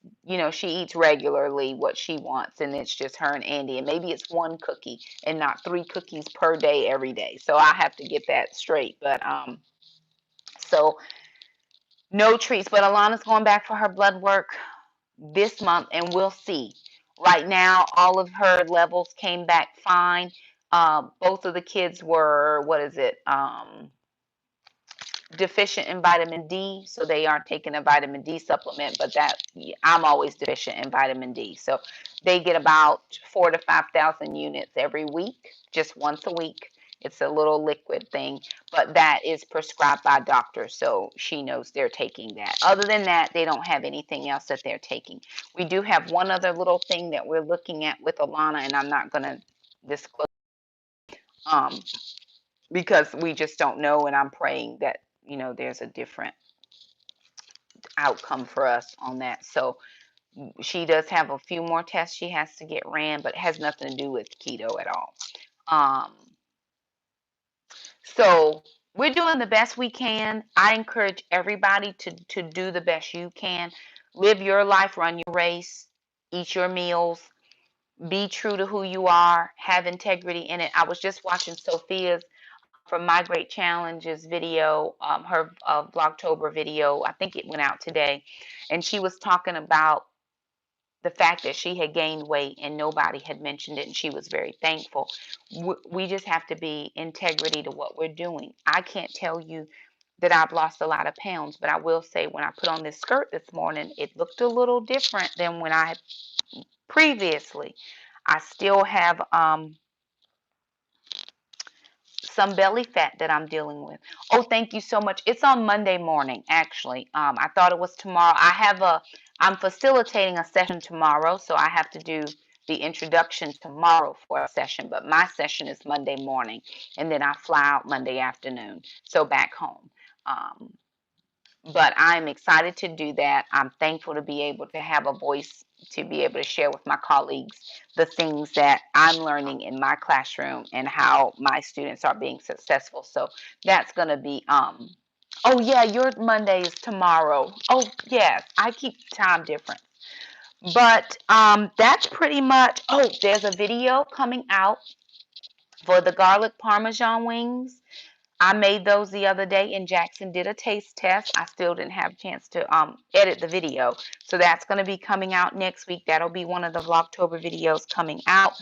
she eats regularly what she wants, and it's just her and Andy. And maybe it's one cookie and not 3 cookies per day every day. So I have to get that straight. But so no treats. But Alana's going back for her blood work this month, and we'll see. Right now, all of her levels came back fine. Both of the kids were, what is it? Deficient in vitamin D, so they aren't taking a vitamin D supplement, but I'm always deficient in vitamin D. So they get about 4,000 to 5,000 units every week, just once a week. It's a little liquid thing, but that is prescribed by doctors, so she knows they're taking that. Other than that, they don't have anything else that they're taking. We do have one other little thing that we're looking at with Alana, and I'm not going to disclose um, because we just don't know, and I'm praying that there's a different outcome for us on that. So she does have a few more tests she has to get ran, but it has nothing to do with keto at all. Um, so we're doing the best we can. I encourage everybody to do the best you can. Live your life, run your race, eat your meals, be true to who you are, have integrity in it. I was just watching Sophia's from My Great Challenges video, her VlogTober video. I think it went out today, and she was talking about the fact that she had gained weight and nobody had mentioned it, and she was very thankful. We just have to be integrity to what we're doing. I can't tell you that I've lost a lot of pounds, but I will say when I put on this skirt this morning, it looked a little different than when I had previously. I still have some belly fat that I'm dealing with. Oh, thank you so much. It's on Monday morning, actually. I thought it was tomorrow. I'm facilitating a session tomorrow, so I have to do the introduction tomorrow for a session, but my session is Monday morning, and then I fly out Monday afternoon, so back home. Um, but I'm excited to do that. I'm thankful to be able to have a voice to be able to share with my colleagues the things that I'm learning in my classroom and how my students are being successful. So that's going to be oh yeah, your Monday is tomorrow. Oh yes, I keep time different. But that's pretty much. Oh, there's a video coming out for the garlic parmesan wings. I made those the other day, and Jackson did a taste test. I still didn't have a chance to edit the video. So that's going to be coming out next week. That'll be one of the Vlogtober videos coming out.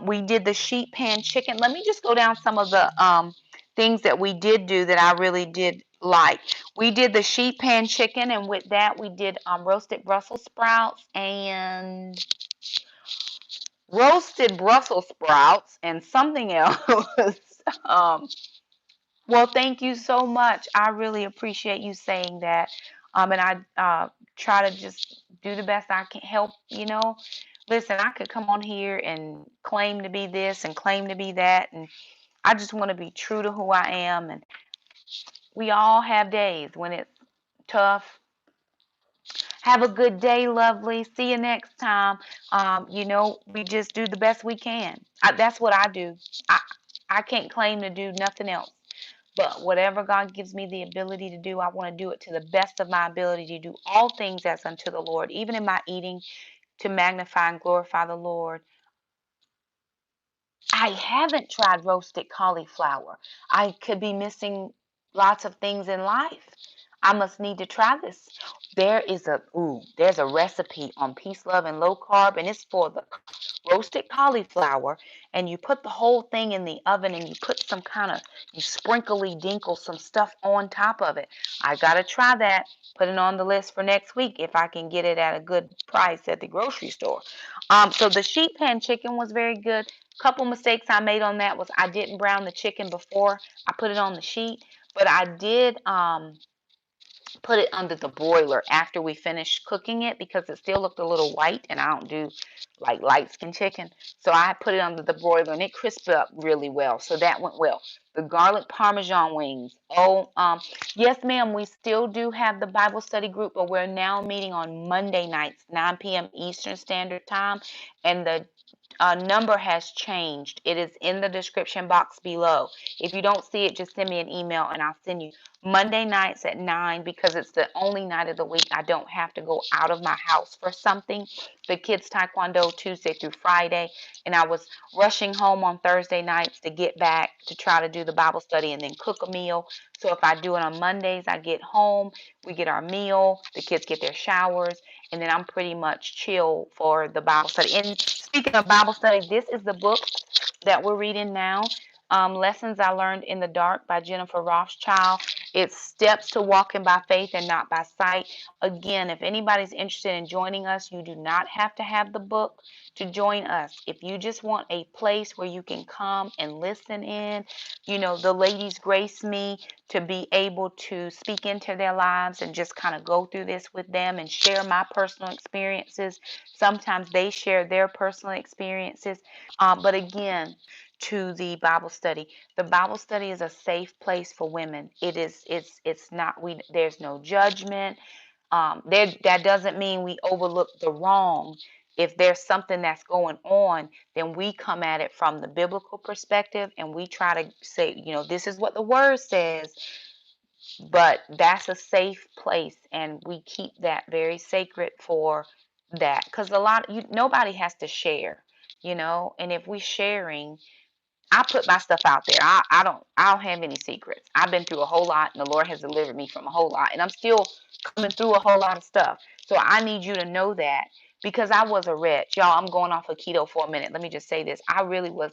We did the sheet pan chicken. Let me just go down some of the things that we did do that I really did like. We did the sheet pan chicken, and with that, we did roasted Brussels sprouts and something else. um, well, thank you so much. I really appreciate you saying that. And I try to just do the best I can help. Listen, I could come on here and claim to be this and claim to be that. And I just want to be true to who I am. And we all have days when it's tough. Have a good day, lovely. See you next time. We just do the best we can. That's what I do. I can't claim to do nothing else. But whatever God gives me the ability to do, I want to do it to the best of my ability to do all things as unto the Lord, even in my eating, to magnify and glorify the Lord. I haven't tried roasted cauliflower. I could be missing lots of things in life. I must need to try this. there's a recipe on Peace, Love, and Low Carb, and it's for the roasted cauliflower, and you put the whole thing in the oven, and you put some kind of, you sprinkly dinkle some stuff on top of it. I gotta try that. Put it on the list for next week if I can get it at a good price at the grocery store. So the sheet pan chicken was very good. Couple mistakes I made on that was I didn't brown the chicken before I put it on the sheet, but I did put it under the broiler after we finished cooking it because it still looked a little white, and I don't do like light skin chicken. So I put it under the broiler and it crisped up really well. So that went well. The garlic parmesan wings. Oh, yes, ma'am. We still do have the Bible study group, but we're now meeting on Monday nights, 9 p.m. Eastern Standard Time, and the number has changed. It is in the description box below. If you don't see it, just send me an email and I'll send you. Monday nights at 9, because it's the only night of the week I don't have to go out of my house for something. The kids taekwondo Tuesday through Friday, and I was rushing home on Thursday nights to get back to try to do the Bible study and then cook a meal. So if I do it on Mondays, I get home, we get our meal, the kids get their showers, and then I'm pretty much chill for the Bible study. And speaking of Bible study, this is the book that we're reading now. Lessons I Learned in the Dark by Jennifer Rothschild. It's steps to walking by faith and not by sight. Again, if anybody's interested in joining us, you do not have to have the book to join us. If you just want a place where you can come and listen in, the ladies grace me to be able to speak into their lives and just kind of go through this with them and share my personal experiences. Sometimes they share their personal experiences. But again, to the Bible study. The Bible study is a safe place for women. It's not, there's no judgment. That doesn't mean we overlook the wrong. If there's something that's going on, then we come at it from the biblical perspective and we try to say, this is what the word says, but that's a safe place and we keep that very sacred for that, because nobody has to share, and if we're sharing, I put my stuff out there. I don't have any secrets. I've been through a whole lot and the Lord has delivered me from a whole lot, and I'm still coming through a whole lot of stuff. So I need you to know that, because I was a wretch. Y'all, I'm going off of keto for a minute. Let me just say this. I really was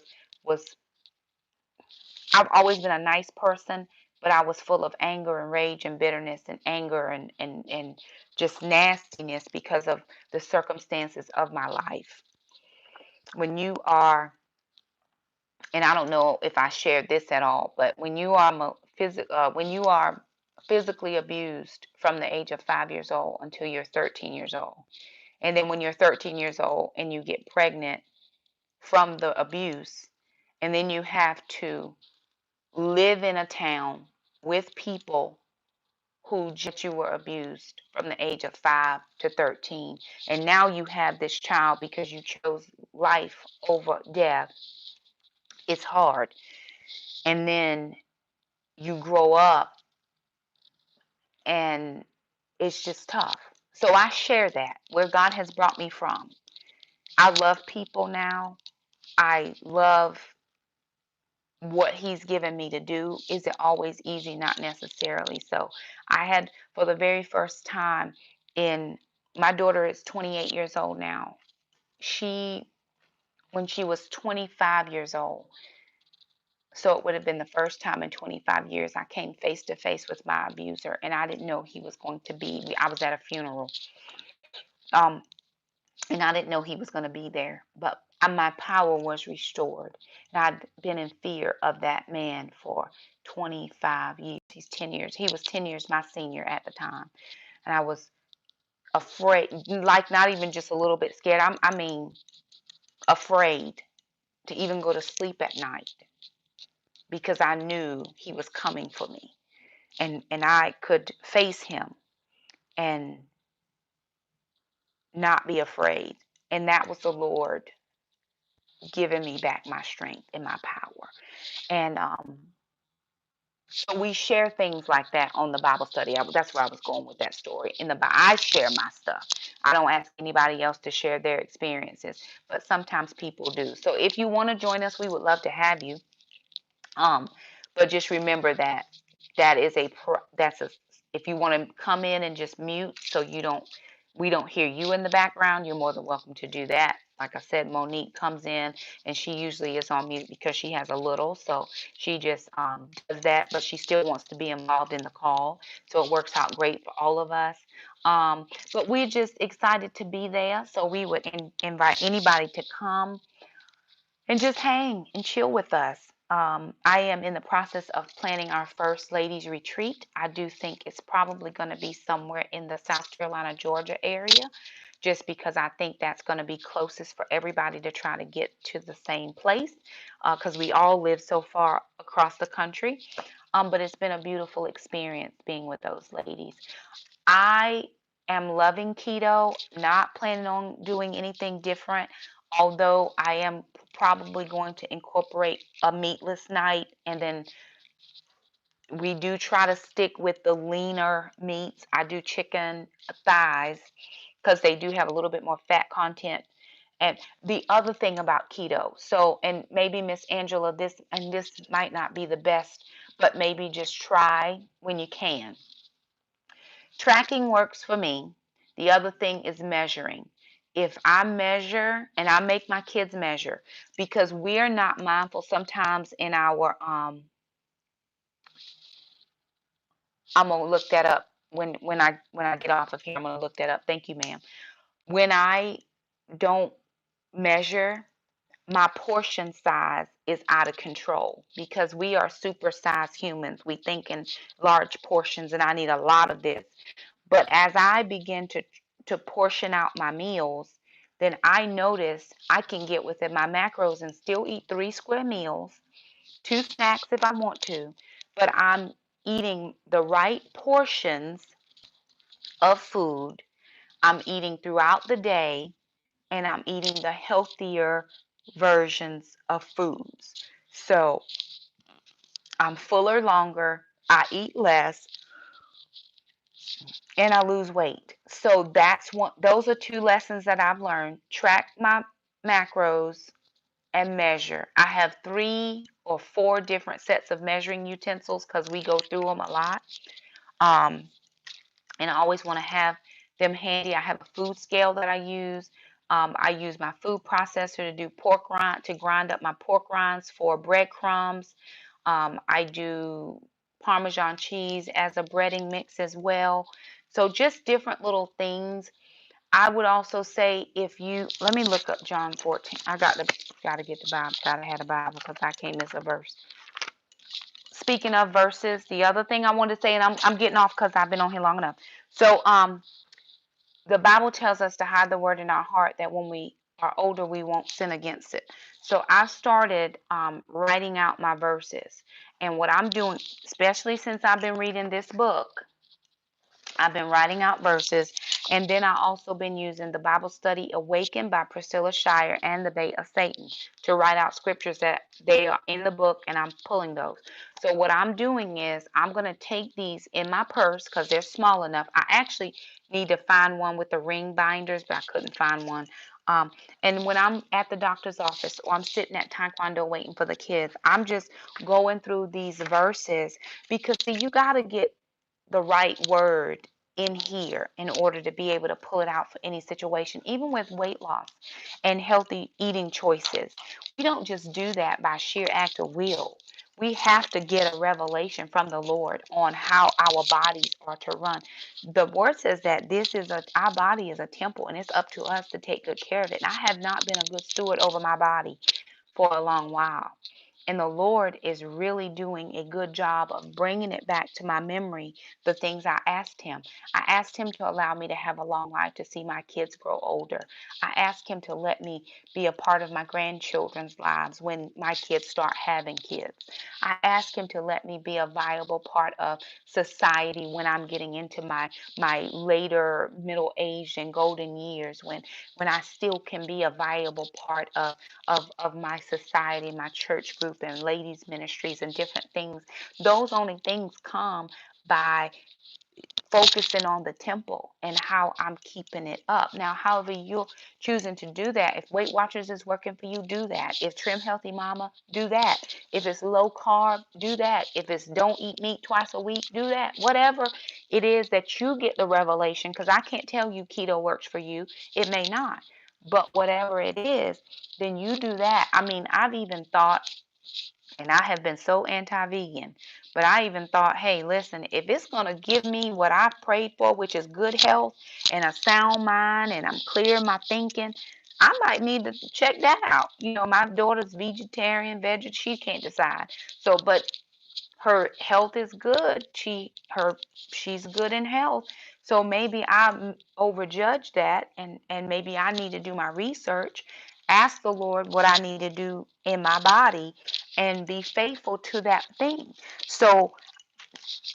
I've always been a nice person, but I was full of anger and rage and bitterness and anger and just nastiness because of the circumstances of my life. When you are, and I don't know if I shared this at all, but when you are physically abused from the age of 5 years old until you're 13 years old, and then when you're 13 years old and you get pregnant from the abuse, and then you have to live in a town with people who just you were abused from the age of 5 to 13, and now you have this child because you chose life over death. It's hard. And then you grow up and it's just tough. So I share that where God has brought me from. I love people now. I love what he's given me to do. Is it always easy? Not necessarily. So I had, for the very first time in, my daughter is 28 years old now. When she was 25 years old, so it would have been the first time in 25 years I came face to face with my abuser, and I didn't know he was going to be. I was at a funeral, um, and I didn't know he was going to be there. But my power was restored, and I'd been in fear of that man for 25 years. He's 10 years. He was 10 years my senior at the time, and I was afraid, like not even just a little bit scared. I mean, afraid to even go to sleep at night because I knew he was coming for me. And I could face him and not be afraid. And that was the Lord giving me back my strength and my power. And so we share things like that on the Bible study. That's where I was going with that story. I share my stuff. I don't ask anybody else to share their experiences, but sometimes people do. So if you want to join us, we would love to have you. But just remember that that is a If you want to come in and just mute so we don't hear you in the background, you're more than welcome to do that. Like I said, Monique comes in and she usually is on mute because she has a little, so she just does that, but she still wants to be involved in the call, so it works out great for all of us. But we're just excited to be there, so we would invite anybody to come and just hang and chill with us. I am in the process of planning our first ladies retreat. I do think it's probably going to be somewhere in the South Carolina, Georgia area, just because I think that's going to be closest for everybody to try to get to the same place, because we all live so far across the country. But it's been a beautiful experience being with those ladies. I am loving keto, not planning on doing anything different, although I am probably going to incorporate a meatless night, and then we do try to stick with the leaner meats. I do chicken thighs because they do have a little bit more fat content. And the other thing about keto, so, and maybe Miss Angela, this might not be the best, but maybe just try when you can. Tracking works for me. The other thing is measuring. If I measure, and I make my kids measure, because we're not mindful sometimes in our I'm gonna look that up when I get off of here. I'm gonna look that up. Thank you, ma'am. When I don't measure, my portion size is out of control because we are supersized humans. We think in large portions, and I need a lot of this. But as I begin to portion out my meals, then I notice I can get within my macros and still eat 3 square meals, 2 snacks if I want to, but I'm eating the right portions of food. I'm eating throughout the day, and I'm eating the healthier versions of foods. So I'm fuller longer, I eat less, and I lose weight. So that's one, those are 2 lessons that I've learned. Track my macros and measure. I have 3 or 4 different sets of measuring utensils because we go through them a lot. Um, and I always want to have them handy. I have a food scale that I use. I use my food processor to do to grind up my pork rinds for breadcrumbs. I do Parmesan cheese as a breading mix as well. So just different little things. I would also say if you let me look up John 14. I got to get the Bible. Gotta have the Bible because I can't miss a verse. Speaking of verses, the other thing I wanted to say, and I'm getting off because I've been on here long enough. So the Bible tells us to hide the word in our heart that when we are older, we won't sin against it. So I started writing out my verses. And what I'm doing, especially since I've been reading this book, I've been writing out verses, and then I also been using the Bible study Awakened by Priscilla Shire and the Bait of Satan to write out scriptures that they are in the book, and I'm pulling those. So what I'm doing is I'm going to take these in my purse because they're small enough. I actually need to find one with the ring binders, but I couldn't find one. Um, and when I'm at the doctor's office or I'm sitting at Taekwondo waiting for the kids, I'm just going through these verses because see, you got to get the right word in here in order to be able to pull it out for any situation, even with weight loss and healthy eating choices. We don't just do that by sheer act of will. We have to get a revelation from the Lord on how our bodies are to run. The word says that our body is a temple, and it's up to us to take good care of it. And I have not been a good steward over my body for a long while. And the Lord is really doing a good job of bringing it back to my memory, the things I asked Him. I asked Him to allow me to have a long life to see my kids grow older. I asked Him to let me be a part of my grandchildren's lives when my kids start having kids. I asked Him to let me be a viable part of society when I'm getting into my later middle age and golden years, when I still can be a viable part of my society, my church group, and ladies' ministries and different things. Those only things come by focusing on the temple and how I'm keeping it up. Now, however you're choosing to do that, if Weight Watchers is working for you, do that. If Trim Healthy Mama, do that. If it's low carb, do that. If it's don't eat meat twice a week, do that. Whatever it is that you get the revelation, because I can't tell you keto works for you. It may not. But whatever it is, then you do that. I mean, I've even thought, and I have been so anti-vegan, but I even thought, hey, listen, if it's going to give me what I prayed for, which is good health and a sound mind, and I'm clear in my thinking, I might need to check that out. You know, my daughter's vegetarian, vegetarian, she can't decide. So, but her health is good. She's good in health. So maybe I overjudged that, and maybe I need to do my research, ask the Lord what I need to do in my body, and be faithful to that thing. So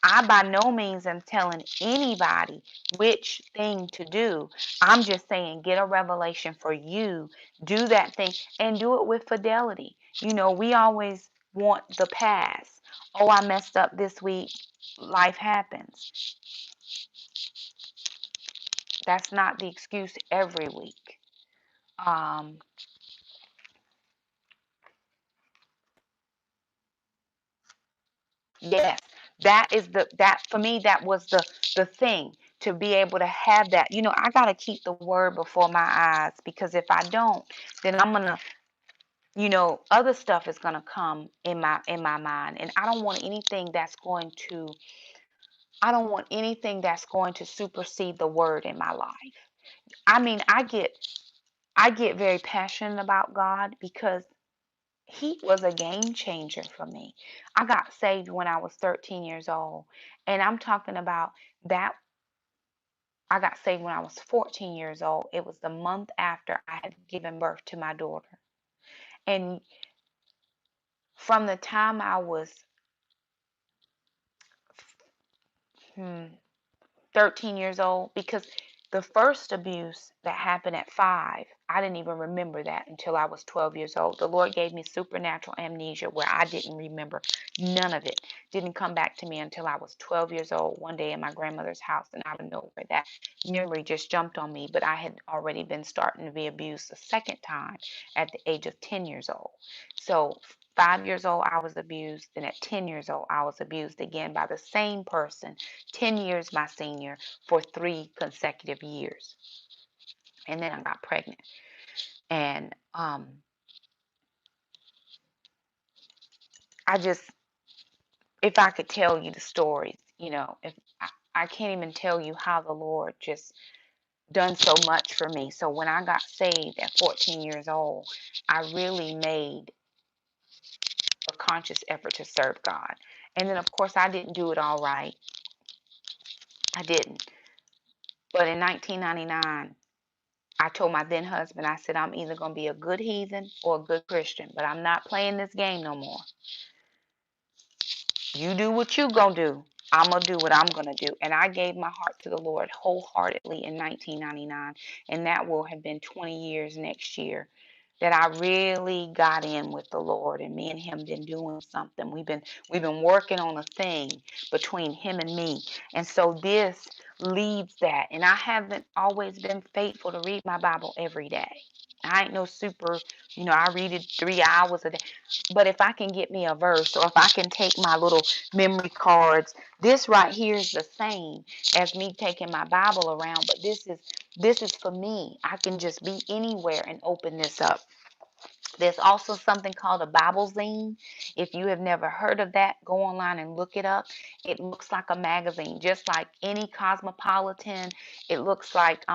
I by no means am telling anybody which thing to do. I'm just saying get a revelation for you, do that thing, and do it with fidelity. You know, we always want the past. Oh, I messed up this week. Life happens. That's not the excuse every week. Um, yes, that for me, that was the thing, to be able to have that. You know, I gotta keep the word before my eyes, because if I don't, then I'm gonna, you know, other stuff is going to come in my mind, and I don't want anything that's going to supersede the word in my life. I mean, I get very passionate about God, because he was a game changer for me. I got saved when I was 13 years old, and I'm talking about that. I got saved when I was 14 years old. It was the month after I had given birth to my daughter. And from the time I was hmm, 13 years old, because the first abuse that happened at 5, I didn't even remember that until I was 12 years old. The Lord gave me supernatural amnesia where I didn't remember none of it. Didn't come back to me until I was 12 years old, one day in my grandmother's house, and out of nowhere that memory just jumped on me. But I had already been starting to be abused a second time at the age of 10 years old. So 5 years old, I was abused. Then at 10 years old, I was abused again by the same person, 10 years my senior, for 3 consecutive years. And then I got pregnant. And I just, if I could tell you the stories, you know, if I can't even tell you how the Lord just done so much for me. So when I got saved at 14 years old, I really made a conscious effort to serve God. And then, of course, I didn't do it all right. I didn't. But in 1999, I told my then husband, I said, I'm either going to be a good heathen or a good Christian, but I'm not playing this game no more. You do what you going to do. I'm going to do what I'm going to do. And I gave my heart to the Lord wholeheartedly in 1999. And that will have been 20 years next year that I really got in with the Lord. And me and him been doing something. We've been working on a thing between him and me. And so this leads that. And I haven't always been faithful to read my Bible every day. I ain't no super, I read it 3 hours a day. But if I can get me a verse, or if I can take my little memory cards, this right here is the same as me taking my Bible around, but this is for me. I can just be anywhere and open this up. There's also something called a Bible zine. If you have never heard of that, go online and look it up. It looks like a magazine, just like any Cosmopolitan. It looks like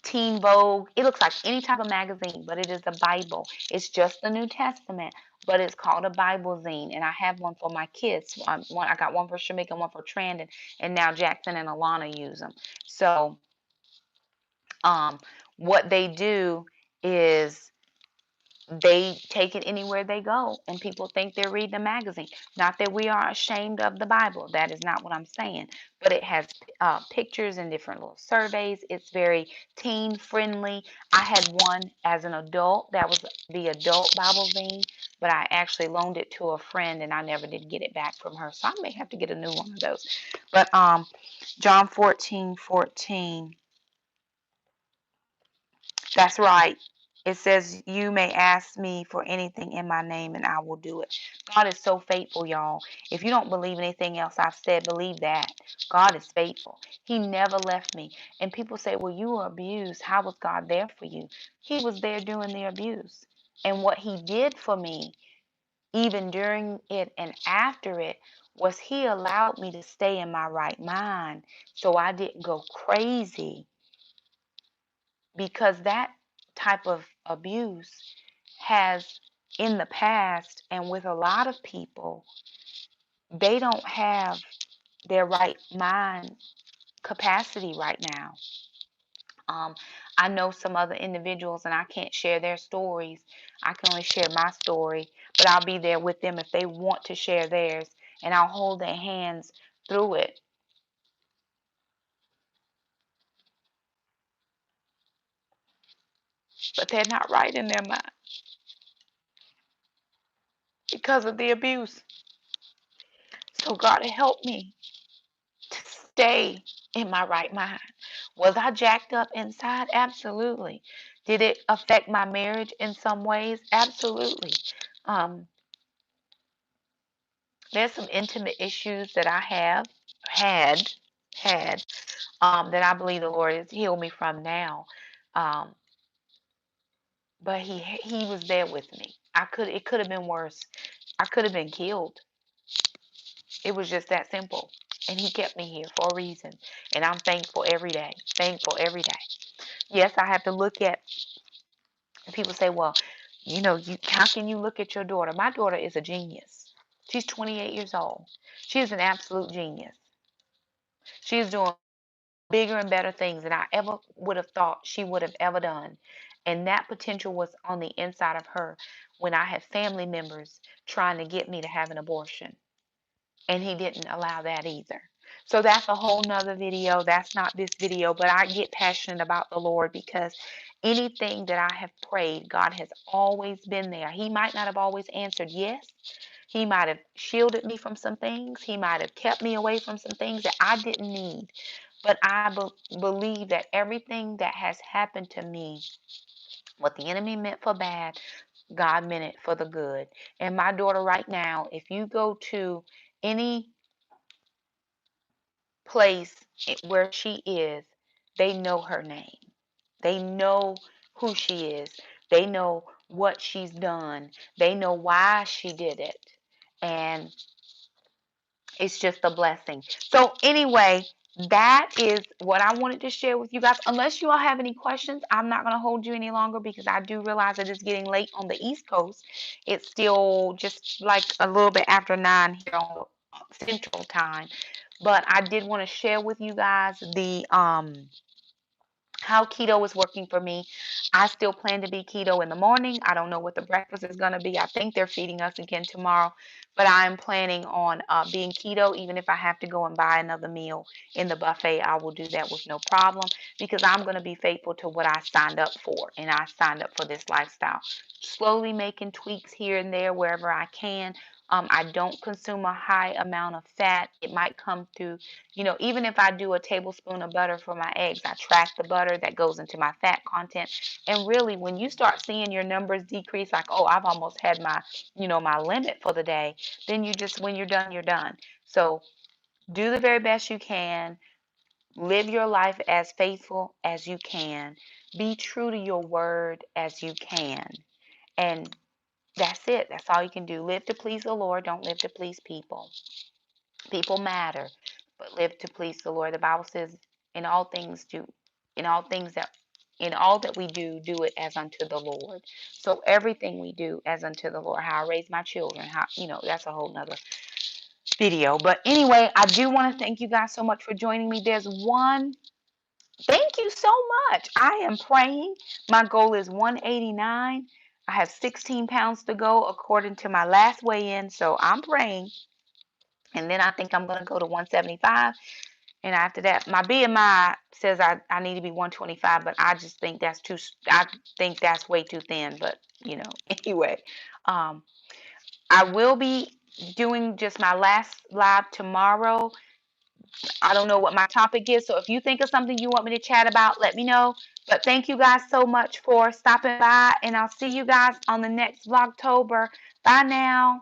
Teen Vogue. It looks like any type of magazine, but it is a Bible. It's just the New Testament, but it's called a Bible zine. And I have one for my kids. I got one for Shamika, one for Trandon, and now Jackson and Alana use them. So um, what they do is they take it anywhere they go, and people think they're reading a magazine. Not that we are ashamed of the Bible. That is not what I'm saying. But it has pictures and different little surveys. It's very teen friendly. I had one as an adult. That was the adult Bible zine. but I actually loaned it to a friend and I never did get it back from her. So I may have to get a new one of those. But John 14:14. That's right. It says, you may ask me for anything in my name and I will do it. God is so faithful, y'all. If you don't believe anything else I've said, believe that. God is faithful. He never left me. And people say, well, you were abused. How was God there for you? He was there during the abuse. And what he did for me, even during it and after it, was he allowed me to stay in my right mind so I didn't go crazy, because that type of abuse has, in the past, and with a lot of people, they don't have their right mind capacity right now. um, I know some other individuals, and I can't share their stories. I can only share my story, but I'll be there with them if they want to share theirs, and I'll hold their hands through it. But they're not right in their mind because of the abuse. So God help me to stay in my right mind. Was I jacked up inside? Absolutely. Did it affect my marriage in some ways? Absolutely. Um, there's some intimate issues that I have had had that I believe the Lord has healed me from now. Um, but he was there with me. It could have been worse. I could have been killed. It was just that simple. And he kept me here for a reason. And I'm thankful every day. Thankful every day. Yes, I have to look at, and people say, well, how can you look at your daughter? My daughter is a genius. She's 28 years old. She is an absolute genius. She is doing bigger and better things than I ever would have thought she would have ever done. And that potential was on the inside of her when I had family members trying to get me to have an abortion. And he didn't allow that either. So that's a whole nother video. That's not this video, but I get passionate about the Lord because anything that I have prayed, God has always been there. He might not have always answered yes. He might have shielded me from some things. He might have kept me away from some things that I didn't need. But I believe that everything that has happened to me, what the enemy meant for bad, God meant it for the good. And my daughter right now, if you go to any place where she is, they know her name. They know who she is. They know what she's done. They know why she did it. And it's just a blessing. So anyway, that is what I wanted to share with you guys. Unless you all have any questions, I'm not going to hold you any longer because I do realize it is getting late on the East Coast. It's still just like a little bit after 9 here on Central Time. But I did want to share with you guys the how keto is working for me. I still plan to be keto in the morning. I don't know what the breakfast is going to be. I think they're feeding us again tomorrow, but I'm planning on being keto. Even if I have to go and buy another meal in the buffet, I will do that with no problem because I'm going to be faithful to what I signed up for, and I signed up for this lifestyle. Slowly making tweaks here and there wherever I can. I don't consume a high amount of fat. It might come through, even if I do a tablespoon of butter for my eggs, I track the butter that goes into my fat content. And really, when you start seeing your numbers decrease, like, oh, I've almost had my limit for the day, then when you're done, you're done. So do the very best you can. Live your life as faithful as you can. Be true to your word as you can. And that's it. That's all you can do. Live to please the Lord. Don't live to please people. People matter, but live to please the Lord. The Bible says, in all things do, in all things that, in all that we do, do it as unto the Lord. So everything we do as unto the Lord. How I raise my children, that's a whole nother video. But anyway, I do want to thank you guys so much for joining me. Thank you so much. I am praying. My goal is 189. I have 16 pounds to go according to my last weigh-in. So I'm praying. And then I think I'm going to go to 175. And after that, my BMI says I need to be 125, but I just think I think that's way too thin. But, anyway. Um, I will be doing just my last live tomorrow. I don't know what my topic is, so if you think of something you want me to chat about, let me know. But thank you guys so much for stopping by, and I'll see you guys on the next Vlogtober. Bye now.